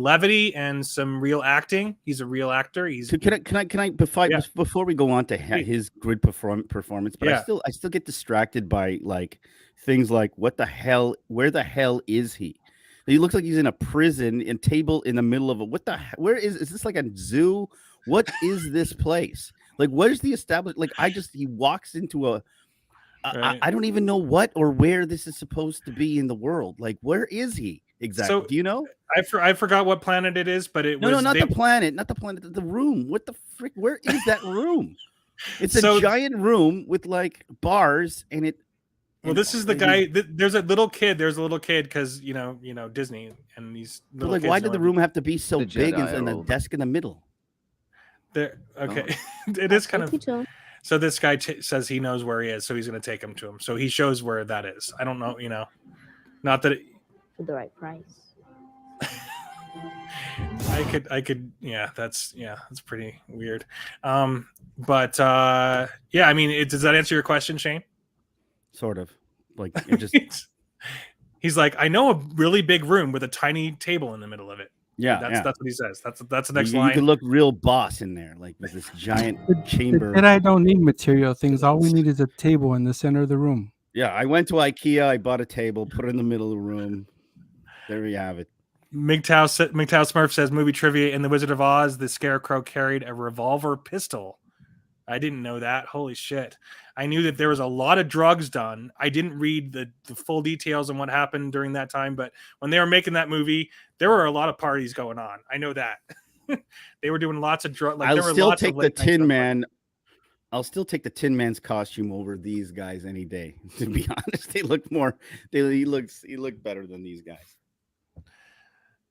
levity and some real acting. He's a real actor.
Can I before we go on to his grid performance, but I still get distracted by like things like where the hell is he? He looks like he's in a prison and table in the middle of where is this like a zoo? What is this place? Like, what is the established? Like, he walks into a. Right. I don't even know what or where this is supposed to be in the world. Like, where is he exactly? So, do you know?
I forgot what planet it is, but
not the planet, the room. What the frick? Where is that room? It's a giant room with like bars and it.
Well, this is the guy. There's a little kid because you know Disney and these. Little
like,
kids
why did the room have to be so big and the desk in the middle?
There. Okay, it is kind of. So this guy says he knows where he is, so he's going to take him to him. So he shows where that is. I don't know, not that
for the right price.
I could, that's pretty weird. But I mean, does that answer your question, Shane?
Sort of. Like, it just.
He's like, I know a really big room with a tiny table in the middle of it.
Yeah,
that's what he says. That's the next line.
You can look real boss in there, like with this giant chamber.
And I don't need material things. All we need is a table in the center of the room.
Yeah, I went to IKEA. I bought a table, put it in the middle of the room. There you have it.
MGTOW Smurf says movie trivia in The Wizard of Oz. The Scarecrow carried a revolver pistol. I didn't know that. Holy shit. I knew that there was a lot of drugs done. I didn't read the full details on what happened during that time, but when they were making that movie, there were a lot of parties going on. I know that. They were doing lots of drugs. Like,
I'll still take the Tin Man. I'll still take the Tin Man's costume over these guys any day. To be honest, he looked better than these guys.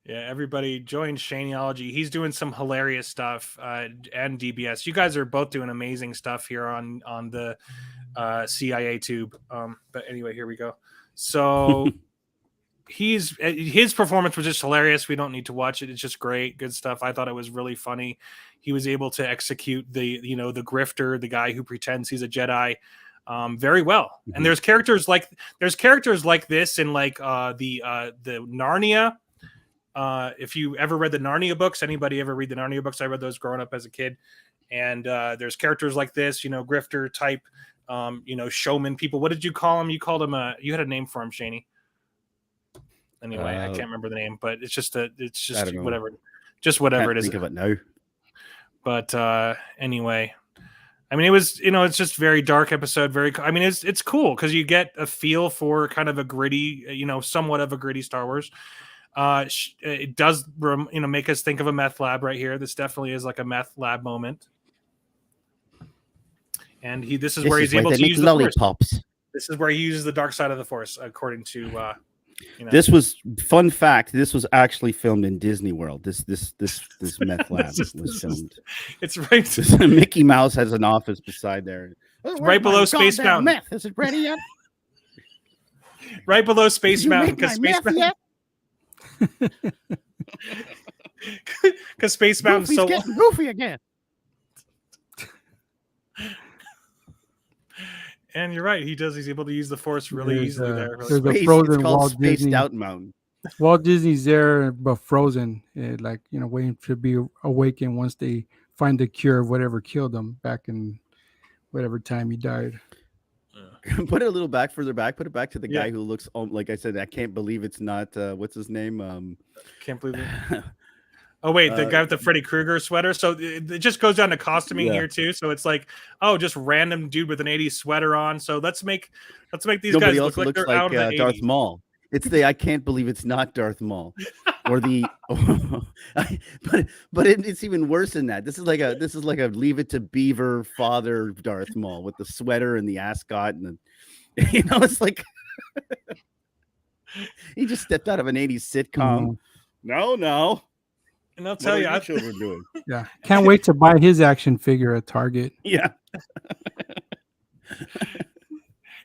Yeah, everybody join Shaneology. He's doing some hilarious stuff, and DBS. You guys are both doing amazing stuff here on the CIA tube. But anyway, here we go. So his performance was just hilarious. We don't need to watch it. It's just great, good stuff. I thought it was really funny. He was able to execute the grifter, the guy who pretends he's a Jedi, very well. Mm-hmm. And there's characters like this in like the Narnia. If you ever read the Narnia books, anybody ever read the Narnia books? I read those growing up as a kid. And there's characters like this, grifter type, showman people. What did you call him? You called him you had a name for him, Shaney. Anyway, I can't remember the name, but it's just whatever it is.
Think of it now.
But anyway, I mean, it was, it's just very dark episode. It's cool because you get a feel for kind of a gritty, somewhat of a gritty Star Wars. It does, make us think of a meth lab right here. This definitely is like a meth lab moment. And this is where he's able to use lollipops. The Force. This is where he uses the dark side of the Force, according to.
This was fun fact. This was actually filmed in Disney World. This meth lab was filmed.
It's right.
Mickey Mouse has an office beside there.
Right below Space Mountain.
Meth. Is it ready yet?
Right below Space Mountain, because Space Mountain. Because Space Mountain's so
getting goofy again.
And you're right, he's able to use the Force really easily there.
There's a frozen Walt
Spaced
Disney.
Out Mountain.
Walt Disney's there, but frozen, waiting to be awakened once they find the cure of whatever killed him back in whatever time he died.
Put it a little further back. Put it back to the guy who looks like I said. I can't believe it's not. What's his name?
Can't believe it. Oh wait, the guy with the Freddy Krueger sweater. So it just goes down to costuming here too. So it's like, just random dude with an 80s sweater on. So let's make these guys look like they're out of the 80s.
Darth Maul. It's I can't believe it's not Darth Maul. or the it's even worse than that. This is like a Leave It to Beaver father Darth Maul with the sweater and the ascot and the, it's like he just stepped out of an 80s sitcom. No.
And I'll tell you,
children doing.
Yeah, can't wait to buy his action figure at Target.
Yeah.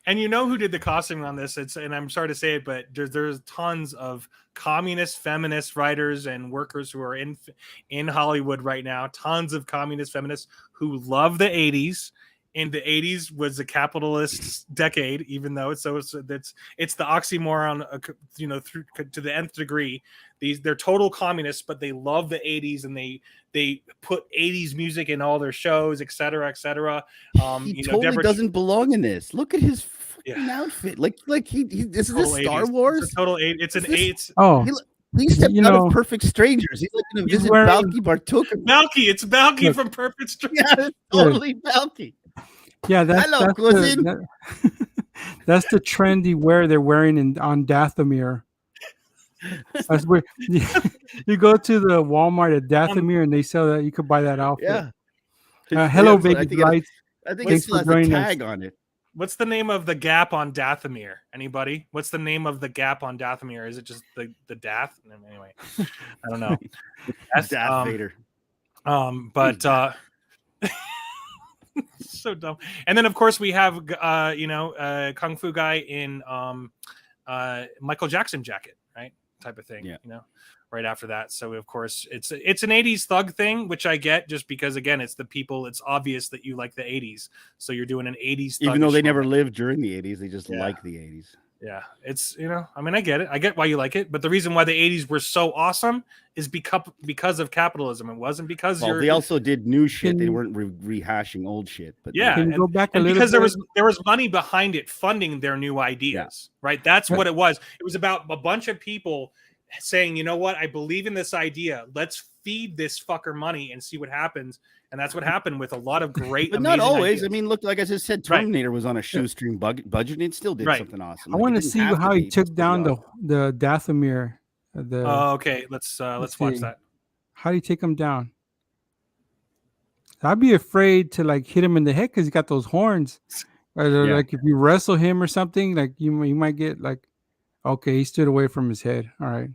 And you know who did the costuming on this? And I'm sorry to say it, but there's tons of communist feminist writers and workers who are in Hollywood right now. Tons of communist feminists who love the 80s. And the 80s was a capitalist decade, even though it's the oxymoron, through to the nth degree. They're total communists, but they love the 80s and they put 80s music in all their shows, et cetera, et cetera.
He totally doesn't belong in this. Look at his fucking outfit. Like this is this Star
80s.
Wars.
It's a total 80s. It's an 8.
Oh,
he stepped out of Perfect Strangers. He's like going to visit Balky Bartok.
Balky, it's Balky from Perfect Strangers.
Yeah, it's totally Balky.
Yeah, that's
the
trend they're wearing on Dathomir. That's where you go to the Walmart at Dathomir and they sell that. You could buy that outfit.
Yeah.
Hello, baby lights.
I think it still has a tag on it.
What's the name of the gap on Dathomir? Anybody? What's the name of the gap on Dathomir? Is it just the Dath? Anyway, I don't know.
That's Darth Vader.
But so dumb. And then of course we have Kung Fu guy in Michael Jackson jacket, right? Type of thing. Yeah. Right after that. So of course it's an 80s thug thing, which I get just because again it's the people, it's obvious that you like the 80s. So you're doing an 80s thug,
even though they never lived during the 80s, they just like the 80s.
Yeah, it's I mean I get it. I get why you like it, but the reason why the 80s were so awesome is because of capitalism. It wasn't because
they also did new shit. They weren't rehashing old shit. But
and
go back and
because there was money behind it funding their new ideas, right? That's what it was. It was about a bunch of people saying, you know what, I believe in this idea. Let's feed this fucker money and see what happens. And that's what happened with a lot of great,
but not always.
Ideas.
I mean, look, like I just said, Terminator was on a shoestring budget, and it still did something awesome.
I want to see how he took down the Dathomir.
Okay, let's watch that.
How do you take him down? I'd be afraid to hit him in the head because he's got those horns. Like if you wrestle him or something, like you might get okay, he stood away from his head. All right.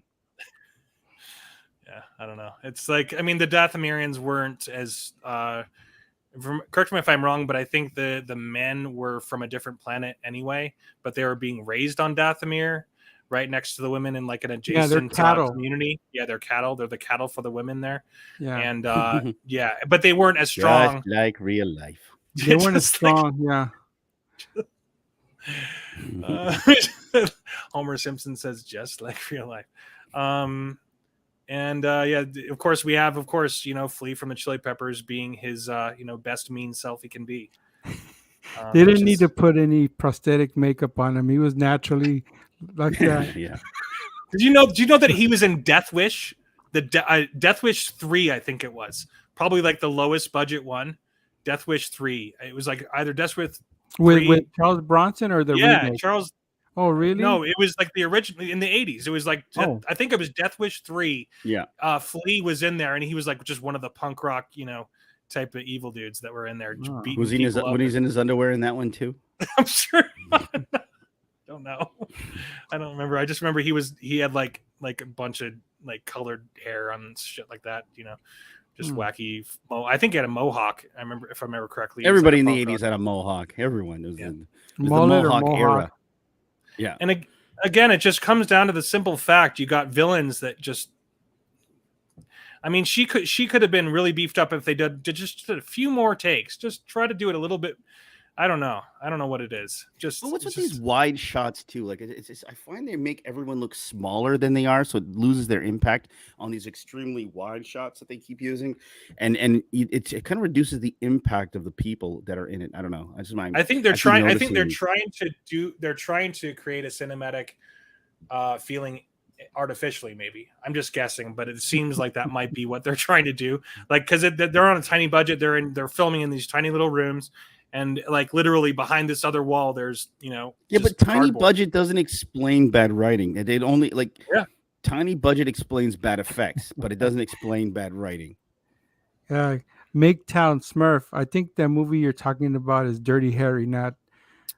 Yeah, I don't know. It's like, I mean, the Dathomirians weren't as correct me if I'm wrong, but I think the men were from a different planet anyway, but they were being raised on Dathomir right next to the women in like an adjacent community. Yeah, they're cattle. They're the cattle for the women there. Yeah. And but they weren't as strong.
Just like real life.
They weren't as strong,
Homer Simpson says just like real life. Of course we have, Flea from the Chili Peppers being his best mean self he can be.
They didn't need to put any prosthetic makeup on him. He was naturally like that.
Yeah.
Did you know that he was in Death Wish? Death Wish 3, I think it was. Probably like the lowest budget one. Death Wish 3. It was like either Death Wish 3
with Charles Bronson or the remake?
Charles.
Oh, really?
No, it was like the original in the 80s. It was like I think it was Death Wish 3.
Yeah.
Flea was in there and he was like just one of the punk rock, type of evil dudes that were in there.
Was he when he's in his underwear in that one too?
I'm sure. Don't know. I don't remember. I just remember he had like a bunch of like colored hair on shit like that, just wacky. I think he had a mohawk. I remember, if I remember correctly.
Everybody in the 80s had a mohawk. Everyone was in the mohawk era. Yeah.
And again, it just comes down to the simple fact you got villains that just. I mean, she could have been really beefed up if they did just a few more takes. Just try to do it a little bit. I don't know what it is.
But what's with these wide shots too? Like I find they make everyone look smaller than they are, so it loses their impact on these extremely wide shots that they keep using, and it kind of reduces the impact of the people that are in it. I don't know.
I think they're trying. I think they're trying to create a cinematic feeling artificially. Maybe I'm just guessing, but it seems like that might be what they're trying to do. Like because they're on a tiny budget. They're filming in these tiny little rooms. And like literally behind this other wall, there's
but tiny budget doesn't explain bad writing. They'd only tiny budget explains bad effects, but it doesn't explain bad writing.
MGTOW Smurf. I think that movie you're talking about is Dirty Harry, not.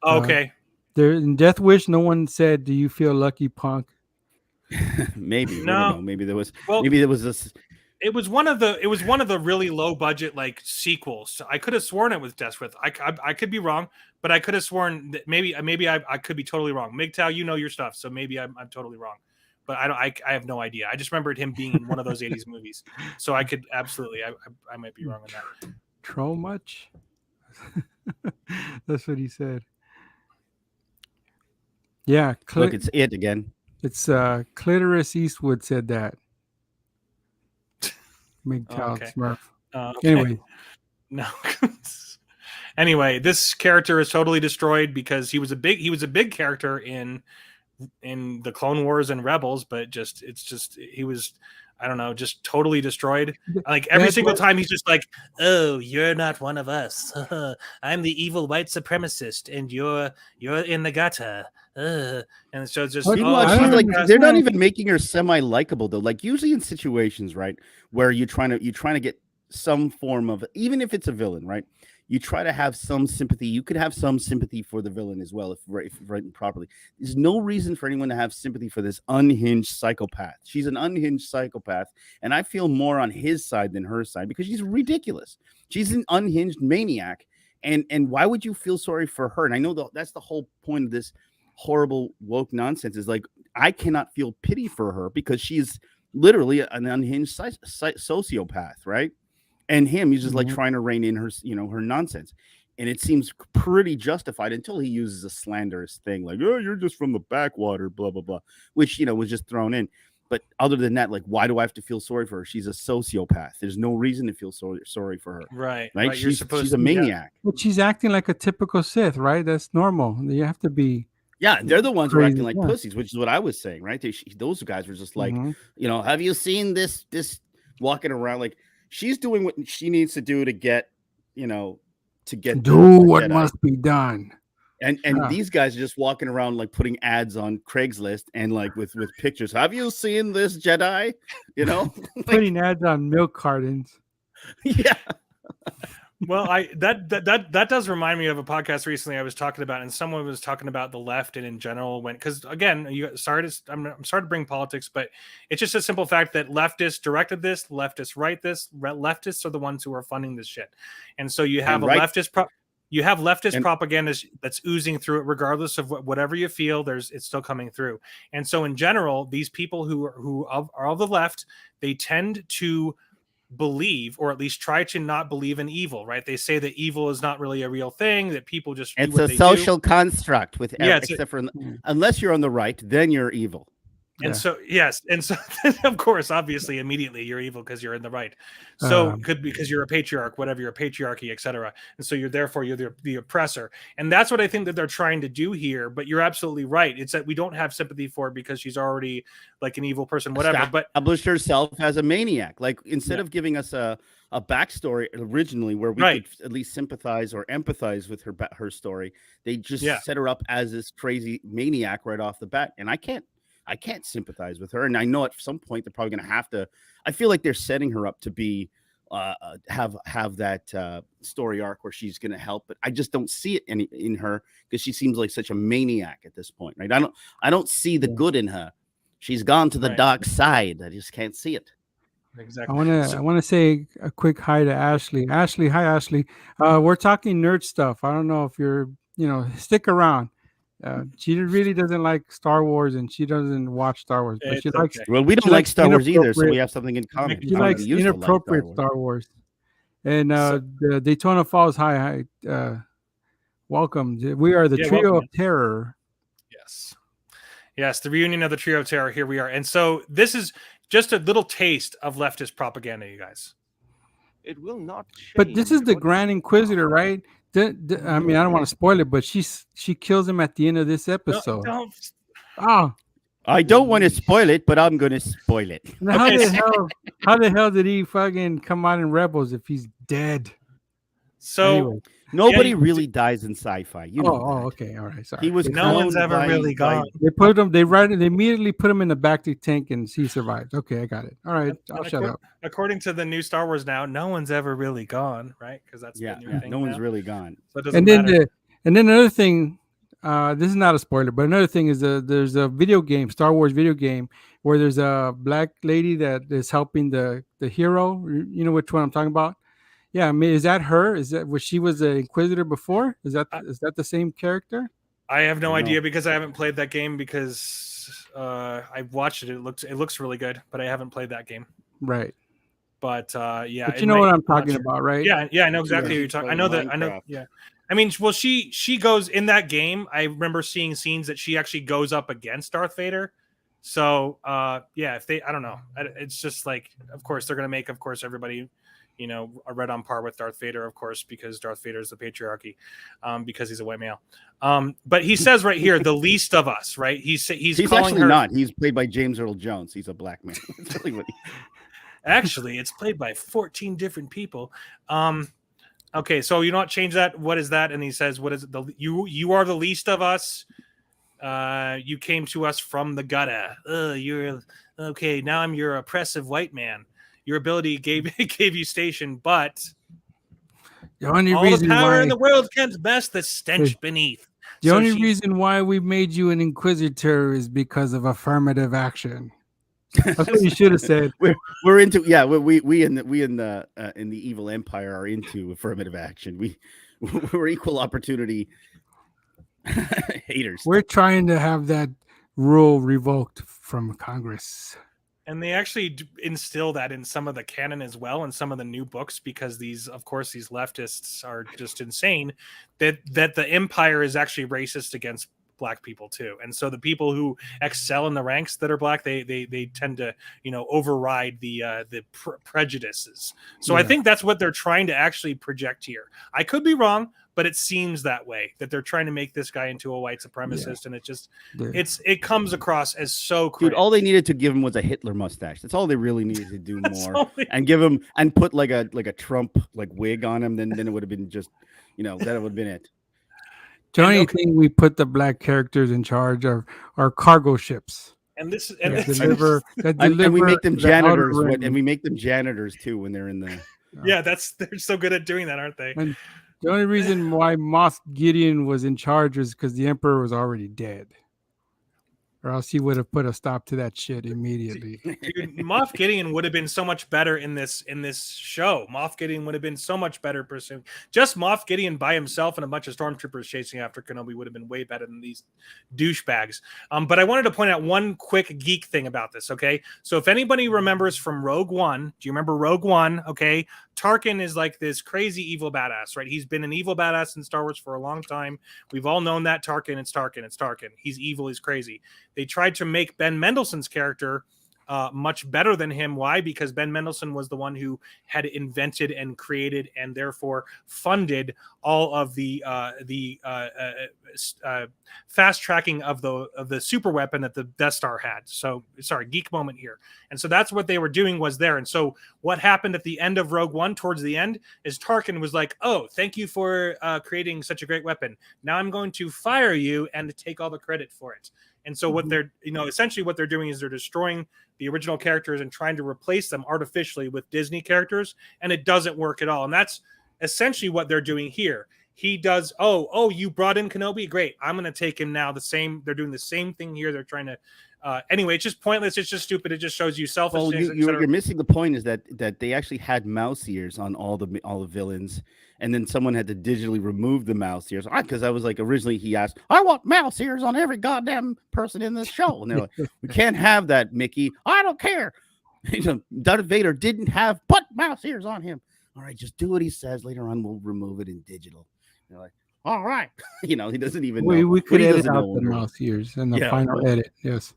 Okay.
There in Death Wish, no one said, "Do you feel lucky, punk?"
Maybe.
No.
I don't know. Maybe there was.
Well,
maybe there was this.
It was one of the really low budget like sequels. I could have sworn it was Death Wish. I could be wrong, but I could have sworn that maybe I could be totally wrong. MGTOW, you know your stuff, so maybe I'm totally wrong. But I have no idea. I just remembered him being in one of those 80s movies. So I could absolutely, I might be wrong on that.
Troll much? That's what he said. Yeah.
Look, it's it again.
It's Clitoris Eastwood said that. MGTOW Smurf.
Okay.
Anyway.
No. Anyway, this character is totally destroyed because he was a big character in the Clone Wars and Rebels, but he was, I don't know, just totally destroyed. Like every single time he's just like, "Oh, you're not one of us. I'm the evil white supremacist, and you're in the gutter." And so it's just
they're not even making her semi-likable though. Like usually in situations, right, where you're trying to get some form of, even if it's a villain, right? You try to have some sympathy. You could have some sympathy for the villain as well if written properly. There's no reason for anyone to have sympathy for this unhinged psychopath. She's an unhinged psychopath, and I feel more on his side than her side because she's ridiculous. She's an unhinged maniac, and why would you feel sorry for her? And I know that's the whole point of this horrible woke nonsense is like I cannot feel pity for her because she's literally an unhinged sociopath, right? And he's just like trying to rein in her, her nonsense. And it seems pretty justified until he uses a slanderous thing like, "Oh, you're just from the backwater, blah, blah, blah," which, was just thrown in. But other than that, like, why do I have to feel sorry for her? She's a sociopath. There's no reason to feel sorry for her.
Right.
She's a maniac.
But she's acting like a typical Sith, right? That's normal. You have to be.
Yeah, they're the ones who are acting like pussies, which is what I was saying, right? Those guys were just like, have you seen this walking around like, she's doing what she needs to do to get,
do what must be done.
And these guys are just walking around like putting ads on Craigslist and like with pictures. Have you seen this Jedi?
Putting ads on milk cartons.
Yeah.
Well, that does remind me of a podcast recently I was talking about, and someone was talking about the left and in general because again, I'm sorry to bring politics, but it's just a simple fact that leftists directed this, leftists write this, leftists are the ones who are funding this shit, and so you have leftist propaganda that's oozing through it, regardless of whatever you feel. It's still coming through, and so in general, these people who are of the left, they tend to believe, or at least try to not believe in evil, right? They say that evil is not really a real thing, that people just
it's a social construct with except for unless you're on the right, then you're evil.
And so of course, obviously, immediately you're evil because you're in the right. So could because you're a patriarch, whatever, you're a patriarchy, etc. And so you're the oppressor. And that's what I think that they're trying to do here. But you're absolutely right. It's that we don't have sympathy for her because she's already like an evil person, whatever. But
established herself as a maniac. Like instead of giving us a backstory originally where we could at least sympathize or empathize with her story, they just set her up as this crazy maniac right off the bat. And I can't sympathize with her, and I know at some point they're probably going to have to. I feel like they're setting her up to be have that story arc where she's going to help, but I just don't see it in her because she seems like such a maniac at this point, right? I don't see the good in her. She's gone to the dark side. I just can't see it.
Exactly.
I want to say a quick hi to Ashley. Ashley, hi Ashley. We're talking nerd stuff. I don't know if you're stick around. She really doesn't like Star Wars, and she doesn't watch Star Wars. But she likes.
Well, we don't like Star Wars either, so we have something in common.
She likes inappropriate Star Wars. And the Daytona Falls, hi, welcome. We are the Trio of Terror.
Yes, the reunion of the Trio of Terror. Here we are, and so this is just a little taste of leftist propaganda, you guys.
It will not.
But this is the Grand Inquisitor, right? I mean, I don't want to spoil it, but she kills him at the end of this episode.
I don't want to spoil it, but I'm going to spoil it.
How the hell did he fucking come out in Rebels if he's dead?
So
Nobody really dies in sci-fi. You know.
Okay, all right. Sorry.
He was.
No one's ever really gone.
They put him. They immediately put him in the back to tank, and he survived. Okay, I got it. All right, I'll shut up.
According to the new Star Wars now, no one's ever really gone, right? Because that's the new thing.
No one's really gone.
So it doesn't matter.
And then another thing. This is not a spoiler, but another thing is there's a video game, Star Wars video game, where there's a black lady that is helping the hero. You know which one I'm talking about? Yeah, I mean, is that her? She was an Inquisitor before? Is that the same character?
I have no idea because I haven't played that game because I've watched it. It looks really good, but I haven't played that game.
Right.
But yeah,
but you know what I'm talking about, right?
Yeah, I know exactly what you're talking. I know. Yeah. I mean, well, she goes in that game. I remember seeing scenes that she actually goes up against Darth Vader. So, yeah, I don't know. It's just like, of course, they're going to make, of course, everybody, a red on par with Darth Vader, of course, because Darth Vader is the patriarchy, because he's a white male. But he says right here, the least of us, right? He's calling
actually
her...
not. He's played by James Earl Jones. He's a black man. That's really what
Actually, it's played by 14 different people. Okay, so you not change that. What is that? And he says, "What is it? You are the least of us. You came to us from the gutter. You're okay. Now I'm your oppressive white man. Your ability gave you station, but
the only
all
reason
the power
why,
in the world can't best the stench beneath.
The only reason why we made you an Inquisitor is because of affirmative action." That's what you should have said.
We're into we in the evil empire are into affirmative action. We're equal opportunity haters.
We're trying to have that rule revoked from Congress.
And they actually instill that in some of the canon as well, in some of the new books, because these leftists are just insane. That the empire is actually racist against black people too, and so the people who excel in the ranks that are black, they tend to override the prejudices. So I think that's what they're trying to actually project here. I could be wrong, but it seems that way, that they're trying to make this guy into a white supremacist, and it comes across as so cringe.
Dude, all they needed to give him was a Hitler mustache. That's all they really needed to do more, and give him and put like a Trump wig on him. Then it would have been just that would have been it.
The only thing we put the black characters in charge of are cargo ships.
And
we make them janitors, and we make them janitors too when they're in the.
Yeah, they're so good at doing that, aren't they?
And the only reason why Moff Gideon was in charge is because the Emperor was already dead, or else he would have put a stop to that shit immediately.
Dude, Moff Gideon would have been so much better in this show. Moff Gideon would have been so much better pursuing. Just Moff Gideon by himself and a bunch of stormtroopers chasing after Kenobi would have been way better than these douchebags. But I wanted to point out one quick geek thing about this, okay? So if anybody remembers from Rogue One, do you remember Rogue One? Okay, Tarkin is like this crazy evil badass, right? He's been an evil badass in Star Wars for a long time. We've all known that Tarkin. It's Tarkin. He's evil. He's crazy. They tried to make Ben Mendelsohn's character much better than him. Why? Because Ben Mendelsohn was the one who had invented and created and therefore funded all of the fast tracking of the super weapon that the Death Star had. So, sorry, geek moment here. And so that's what they were doing was there. And so what happened at the end of Rogue One, towards the end, is Tarkin was like, "Oh, thank you for creating such a great weapon. Now I'm going to fire you and take all the credit for it." And so what they're, essentially what they're doing is they're destroying the original characters and trying to replace them artificially with Disney characters. And it doesn't work at all. And that's essentially what they're doing here. He does, you brought in Kenobi? Great. I'm going to take him now. They're doing the same thing here. They're trying to, anyway, it's just pointless. It's just stupid. It just shows you selfishness.
Well, you're missing the point is that they actually had mouse ears on all the villains. And then someone had to digitally remove the mouse ears. Because I was like, originally he asked, "I want mouse ears on every goddamn person in this show." And they're like, "We can't have that, Mickey. I don't care." Darth Vader didn't put mouse ears on him. All right, just do what he says. Later on, we'll remove it in digital. And they're like, all right. He doesn't even know.
We could edit out the mouse ears in the final edit. Yes.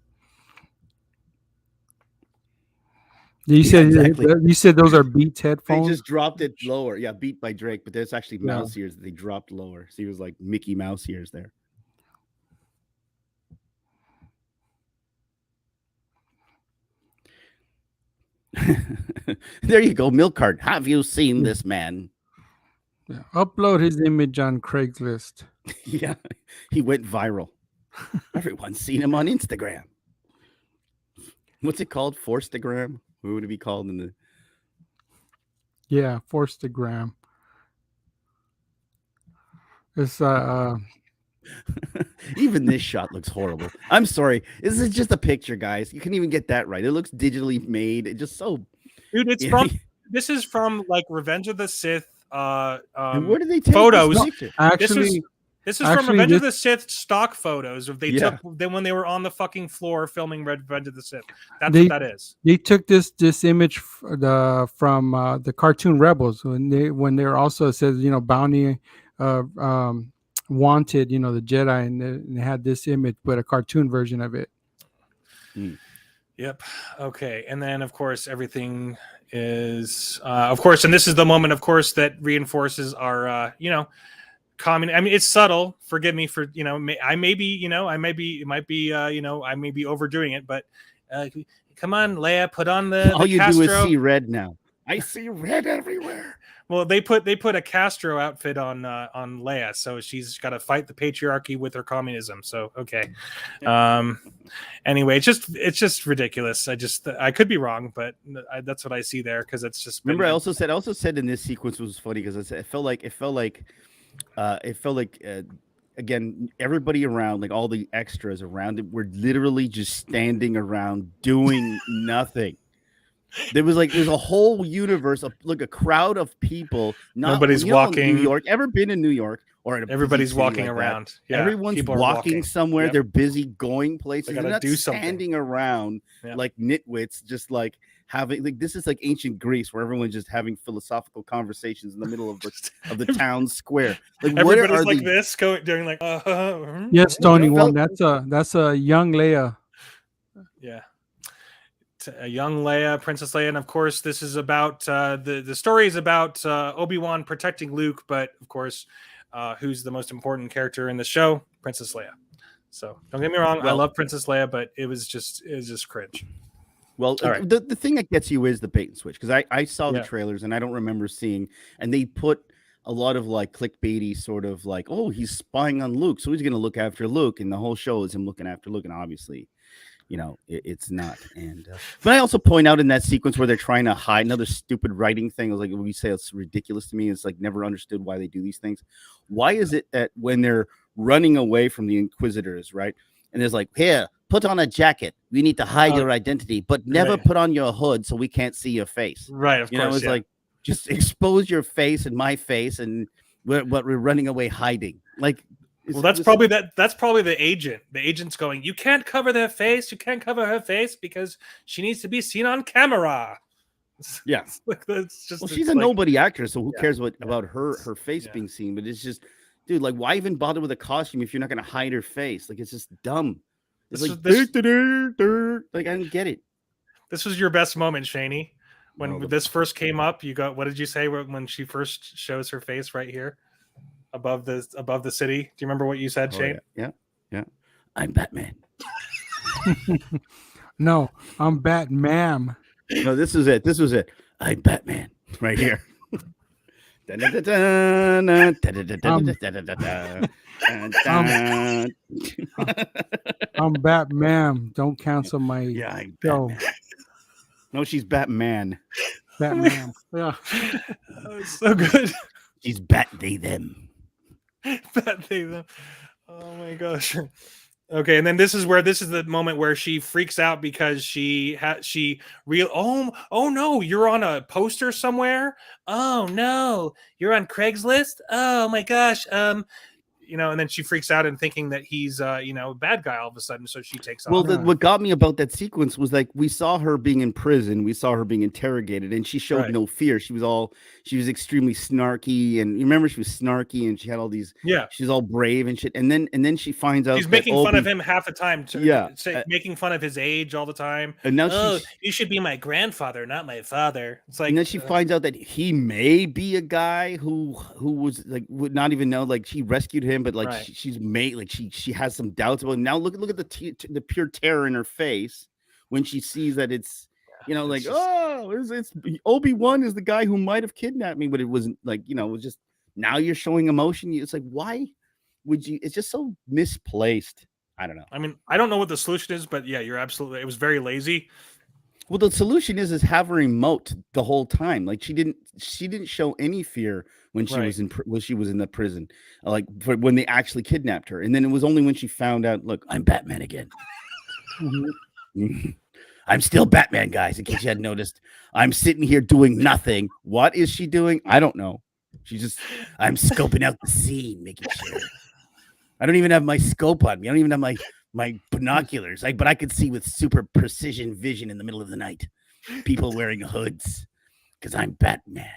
You said those are Beats headphones.
They just dropped it lower. Yeah, Beat by Drake, but there's actually mouse ears that they dropped lower. So he was like Mickey Mouse ears there. There you go, milk cart. Have you seen this man?
Yeah. Upload his image on Craigslist.
Yeah, he went viral. Everyone's seen him on Instagram. What's it called? Forstagram? What would it be called in the?
Yeah, Forstagram. It's
Even this shot looks horrible. I'm sorry. This is just a picture, guys. You can't even get that right. It looks digitally made. It's just so.
Dude, it's from. This is from like Revenge of the Sith.
And where did they take
photos?
This picture?
actually.
This is from Revenge of the Sith stock photos of they took then when they were on the fucking floor filming Revenge of the Sith. That's what that is.
They took this image from the cartoon Rebels when they were also, it says, bounty wanted, the Jedi, and they had this image, but a cartoon version of it.
Yep. Okay. And then of course everything is of course, and this is the moment, of course, that reinforces our common. I mean, it's subtle. Forgive me for I may be overdoing it, but come on, Leia, put on the.
All you
Castro.
do is see red now. I see red everywhere.
Well, they put a Castro outfit on Leia, so she's got to fight the patriarchy with her communism. So okay. Anyway, it's just ridiculous. I could be wrong, but that's what I see there because it's just.
Remember, I also said in this sequence was funny because it felt like. Again, everybody around, like all the extras around it, were literally just standing around doing nothing. There's a whole universe of like a crowd of people.
Nobody's walking.
New York. Ever been in New York? Or
everybody's walking like around.
Yeah, everyone's walking somewhere. Yep. They're busy going places. They're not standing around like nitwits, just like having like this is like ancient Greece where everyone's just having philosophical conversations in the middle of the town square. Like
everybody's like this doing like
yes, Tony one. That's a young Leia.
Yeah. A young Leia, Princess Leia, and of course this is about the story is about Obi-Wan protecting Luke, but of course who's the most important character in the show? Princess Leia. So don't get me wrong, I love Princess Leia, but it was just cringe.
Well, right. the thing that gets you is the bait and switch, because I saw the trailers and I don't remember seeing, and they put a lot of like clickbaity sort of like, oh, he's spying on Luke, so he's going to look after Luke, and the whole show is him looking after Luke, and obviously, it's not. And but I also point out in that sequence where they're trying to hide another stupid writing thing. I was like, when we say it's ridiculous to me, it's like never understood why they do these things. Why is it that when they're running away from the Inquisitors, right? And there's like, here, put on a jacket. We need to hide your identity, but never put on your hood so we can't see your face.
Right, of course.
It's like, just expose your face and my face, and we're running away hiding. Like,
well, that's probably the agent. The agent's going, you can't cover their face. You can't cover her face because she needs to be seen on camera.
Yeah.
It's just,
she's a nobody actress, so who cares about her face being seen? But it's just, dude, like, why even bother with a costume if you're not going to hide her face? Like, it's just dumb. It's like, like, I don't get it. This
was your best moment, Shaney. When this first came up, you got, what did you say when she first shows her face right here above the city? Do you remember what you said, Shane?
Yeah. I'm Batman.
No, I'm Batman.
No, this was it. I'm Batman right here.
I'm Batman. Don't cancel my show.
No, she's Batman.
Batman. Yeah.
So good.
She's Bat they them.
Bat they them. Oh my gosh. Okay, and then this is the moment where she freaks out because oh no, you're on a poster somewhere. Oh no, you're on Craigslist. Oh my gosh. And then she freaks out and thinking that he's a bad guy all of a sudden, so she takes off.
Well, what got me about that sequence was like we saw her being in prison, we saw her being interrogated, and she showed no fear. She was extremely snarky, and you remember she was snarky and she had all these she's all brave and shit. And then she finds out
she's making fun of him half the time making fun of his age all the time.
And now
you should be my grandfather, not my father. It's like,
and then she finds out that he may be a guy who was like would not even know, like she rescued him. But like she's made like she has some doubts about him. Now look at the pure terror in her face when she sees that it's it's Obi Wan is the guy who might have kidnapped me, but it wasn't like it was just Now you're showing emotion. It's like, why would you? It's just so misplaced. I don't know.
I mean, I don't know what the solution is, but yeah, you're absolutely. It was very lazy.
Well, the solution is have her emote the whole time. Like she didn't show any fear when she was in the prison, like when they actually kidnapped her. And then it was only when she found out, look, I'm Batman again. I'm still Batman, guys. In case you hadn't noticed, I'm sitting here doing nothing. What is she doing? I don't know. I'm scoping out the scene, making sure. I don't even have my scope on me. I don't even have my binoculars, but I could see with super precision vision in the middle of the night. People wearing hoods because I'm Batman.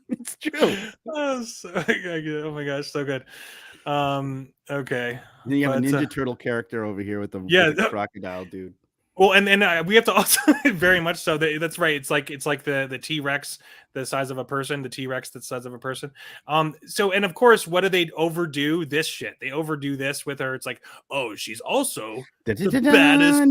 It's true.
Oh my gosh, so good. Okay.
And then you have a Ninja Turtle character over here with the crocodile dude.
Well, and we have to also very much so. That's right. It's like the T-Rex, the size of a person. The T-Rex, the size of a person. So, and of course, what do they overdo this shit? They overdo this with her. It's like, oh, she's also the baddest.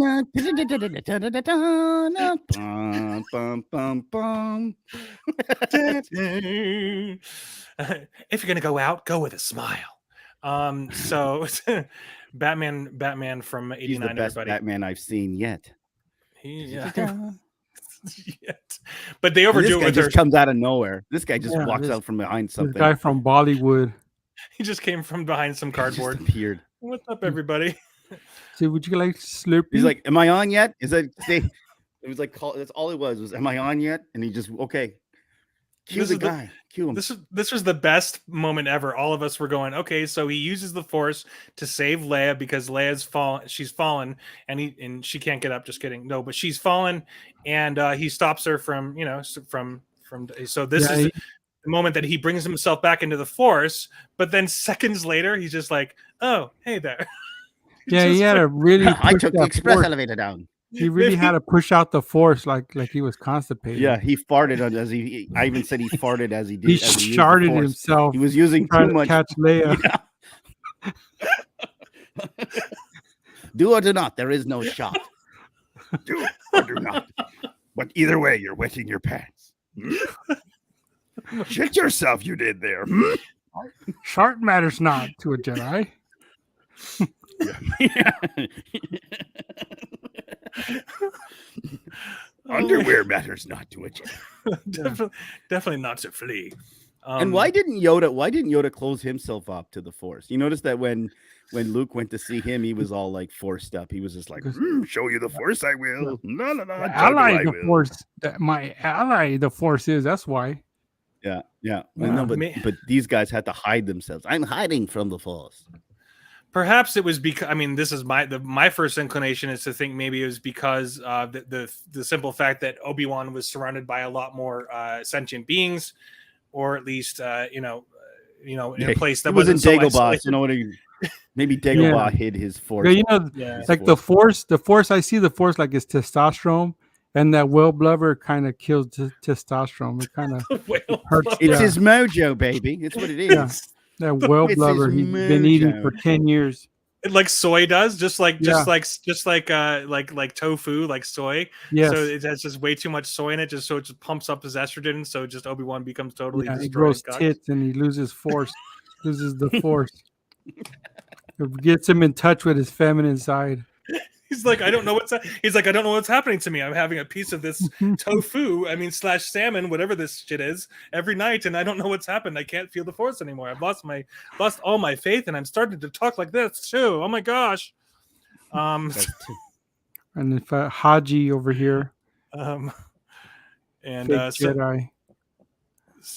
If you're gonna go out, go with a smile. So. Batman from '89.
He's the best
everybody.
Batman I've seen yet.
But they overdo it with
just comes out of nowhere. This guy just walks out from behind something.
This guy from Bollywood.
He just came from behind some cardboard.
Appeared.
What's up, everybody?
So, would you like Slurpee?
He's like, "Am I on yet?" Is that? It was like, that's all it was. "Am I on yet?" And he just Cue the guy. Cue him.
This was the best moment ever. All of us were going, okay, so he uses the Force to save Leia because she's fallen, and she can't get up. Just kidding. No, but she's fallen, and he stops her from. So this is the moment that he brings himself back into the Force. But then seconds later, he's just like, "Oh, hey there."
He had a really.
I took the express elevator down.
He really had to push out the Force like he was constipated.
Yeah, he farted as he. I even said he farted as he did.
He sharded himself.
He was using
trying
too much.
To catch Leia.
Yeah. Do or do not. There is no shot. Do or do not. But either way, you're wetting your pants. Shit yourself, you did there.
Shart matters not to a Jedi.
Underwear matters not to a Jedi.
Definitely not to flee.
And why didn't Yoda close himself up to the Force? You notice that when Luke went to see him, he was all like forced up. He was just like, "Show you the Force, I will." No,
ally the Force. My ally, the Force is. That's why.
Yeah. No, but these guys had to hide themselves. I'm hiding from the Force.
Perhaps it was because this is my first inclination is to think maybe it was because the simple fact that Obi-Wan was surrounded by a lot more sentient beings, or at least in a place that wasn't so
Dagobah. Maybe Dagobah hid his Force.
Like the Force. The Force. I see the Force like it's testosterone, and that whale blubber kind of kills testosterone. It kind of hurts.
It's his mojo, baby. It's what it is.
Yeah. That whale blubber he's been eating for 10 years.
Like soy does, just like tofu, like soy.
Yes.
So it has just way too much soy in it, so it just pumps up his estrogen. So just Obi-Wan becomes totally destroyed.
He grows tits and he loses the Force. It gets him in touch with his feminine side.
He's like, I don't know what's happening to me. I'm having a piece of this tofu, / salmon, whatever this shit is, every night, and I don't know what's happened. I can't feel the Force anymore. I've lost all my faith, and I'm starting to talk like this too. Oh my gosh.
And if Haji over here.
And
Jedi.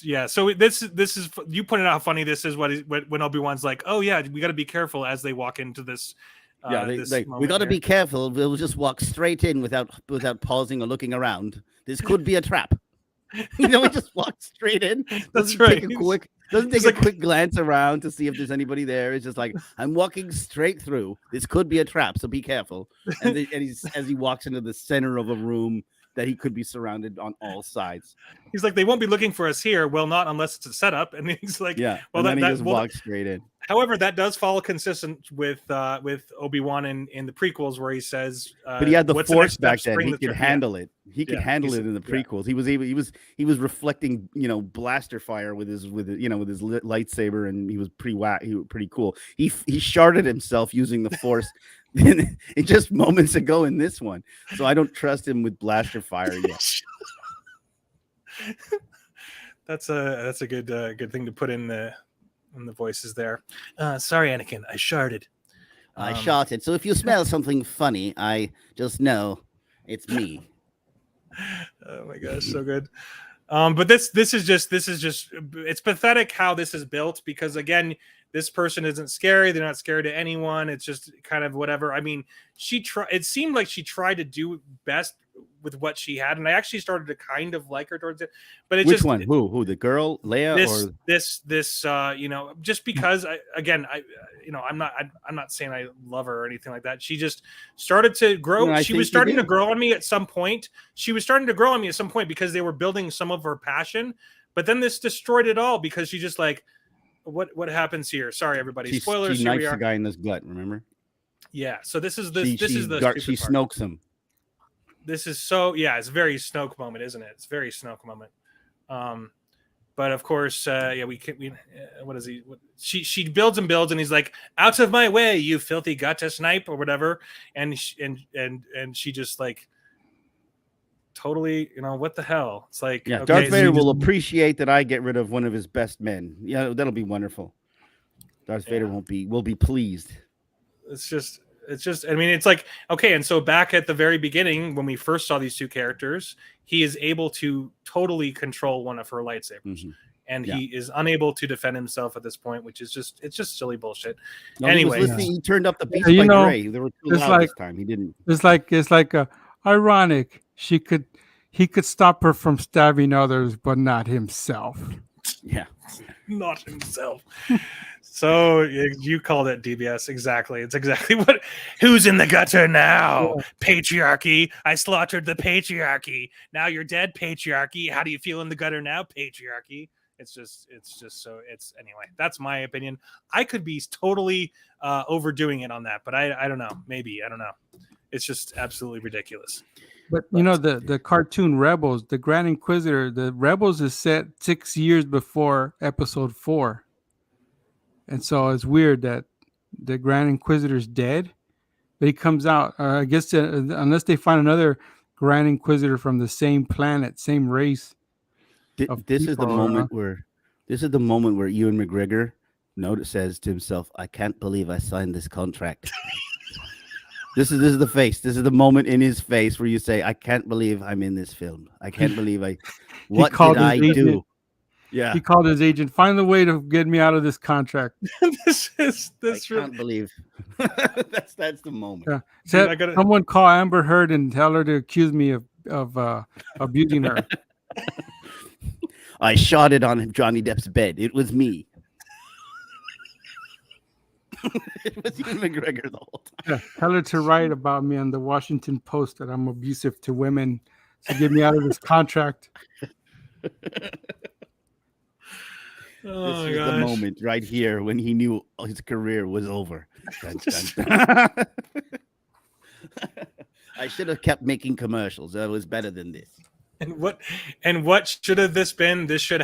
Yeah, so this is, you pointed out how funny this is when Obi-Wan's like, oh yeah, we got to be careful as they walk into this.
We got to be careful. We'll just walk straight in without pausing or looking around. This could be a trap. We just walk straight in.
That's right.
Doesn't take a quick glance around to see if there's anybody there. It's just like, I'm walking straight through. This could be a trap, so be careful. And as he walks into the center of a room, that he could be surrounded on all sides.
He's like, they won't be looking for us here. Well, not unless it's a setup. And he's like,
yeah.
Well,
and then he just walks straight in.
However, that does follow consistent with Obi-Wan in the prequels, where he says,
but he had the Force back then. He could handle it. He could handle it in the prequels. He was reflecting, blaster fire with his lightsaber, and he was pretty cool. He sharded himself using the Force just moments ago in this one. So I don't trust him with blaster fire yet.
That's a good thing to put in the voices there. Sorry, Anakin, I sharded.
I sharded. So if you smell something funny, I just know it's me.
Oh my gosh, so good. But this is just it's pathetic how this is built, because again, this person isn't scary. They're not scared of anyone. It's just kind of whatever. I mean, it seemed like she tried to do best with what she had, and I actually started to kind of like her towards it. But it
which one? Who? The girl, Leia, or
this? Just because I'm not saying I love her or anything like that. She just started to grow. She was starting to grow on me at some point. Because they were building some of her passion. But then this destroyed it all, because she just like, what happens here? Sorry, everybody. Spoilers.
She knifes the guy in his gut. Remember?
Yeah. So this is
she Snokes him.
This is it's a very Snoke moment, isn't it? It's a very Snoke moment. But of course, what is he? She builds and builds, and he's like, "Out of my way, you filthy gutter snipe," or whatever. And she just like totally, what the hell? It's like,
okay, Darth Vader will appreciate that I get rid of one of his best men. Yeah, that'll be wonderful. Darth Vader will be pleased.
It's just, I mean, it's like, okay. And so back at the very beginning, when we first saw these two characters, he is able to totally control one of her lightsabers, and he is unable to defend himself at this point, which is it's just silly bullshit.
No, anyway, he turned up the beast by Gray. They were too loud this time. He didn't.
It's like ironic. He could stop her from stabbing others, but not himself.
Yeah,
not himself. So you called it, DBS. Exactly. It's exactly who's in the gutter now? Yeah. Patriarchy. I slaughtered the patriarchy. Now you're dead, patriarchy. How do you feel in the gutter now, patriarchy? It's just anyway, that's my opinion. I could be totally overdoing it on that, but I don't know. Maybe, I don't know. It's just absolutely ridiculous.
But the cartoon Rebels, the Grand Inquisitor, the Rebels is set 6 years before Episode 4. And so it's weird that the Grand Inquisitor's dead, but he comes out. I guess unless they find another Grand Inquisitor from the same planet, same race.
This is the moment where Ewan McGregor says to himself, "I can't believe I signed this contract." This is the face. This is the moment in his face where you say, "I can't believe I'm in this film. I can't believe what did I do?" Yeah,
he called his agent. Find a way to get me out of this contract.
I can't believe. that's the moment.
Yeah. Someone call Amber Heard and tell her to accuse me of abusing her.
I shot it on Johnny Depp's bed. It was me. It was Ewan McGregor the whole time.
Yeah, tell her to write about me on the Washington Post that I'm abusive to women to get me out of this contract.
This is the moment right here when he knew his career was over. Dun, dun, dun. I should have kept making commercials. That was better than this.
And what should have this been? This show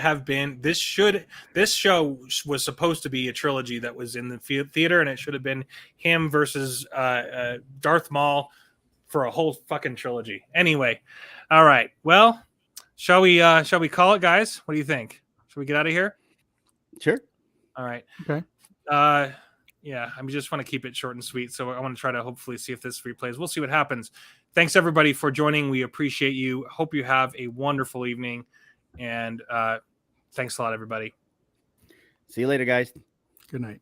was supposed to be a trilogy that was in the theater, and it should have been him versus Darth Maul for a whole fucking trilogy. Anyway, all right. Well, shall we call it, guys? What do you think? Should we get out of here?
Sure.
All right.
Okay.
Yeah, I just want to keep it short and sweet. So I want to try to hopefully see if this replays. We'll see what happens. Thanks everybody for joining. We appreciate you. Hope you have a wonderful evening. And thanks a lot, everybody.
See you later, guys.
Good night.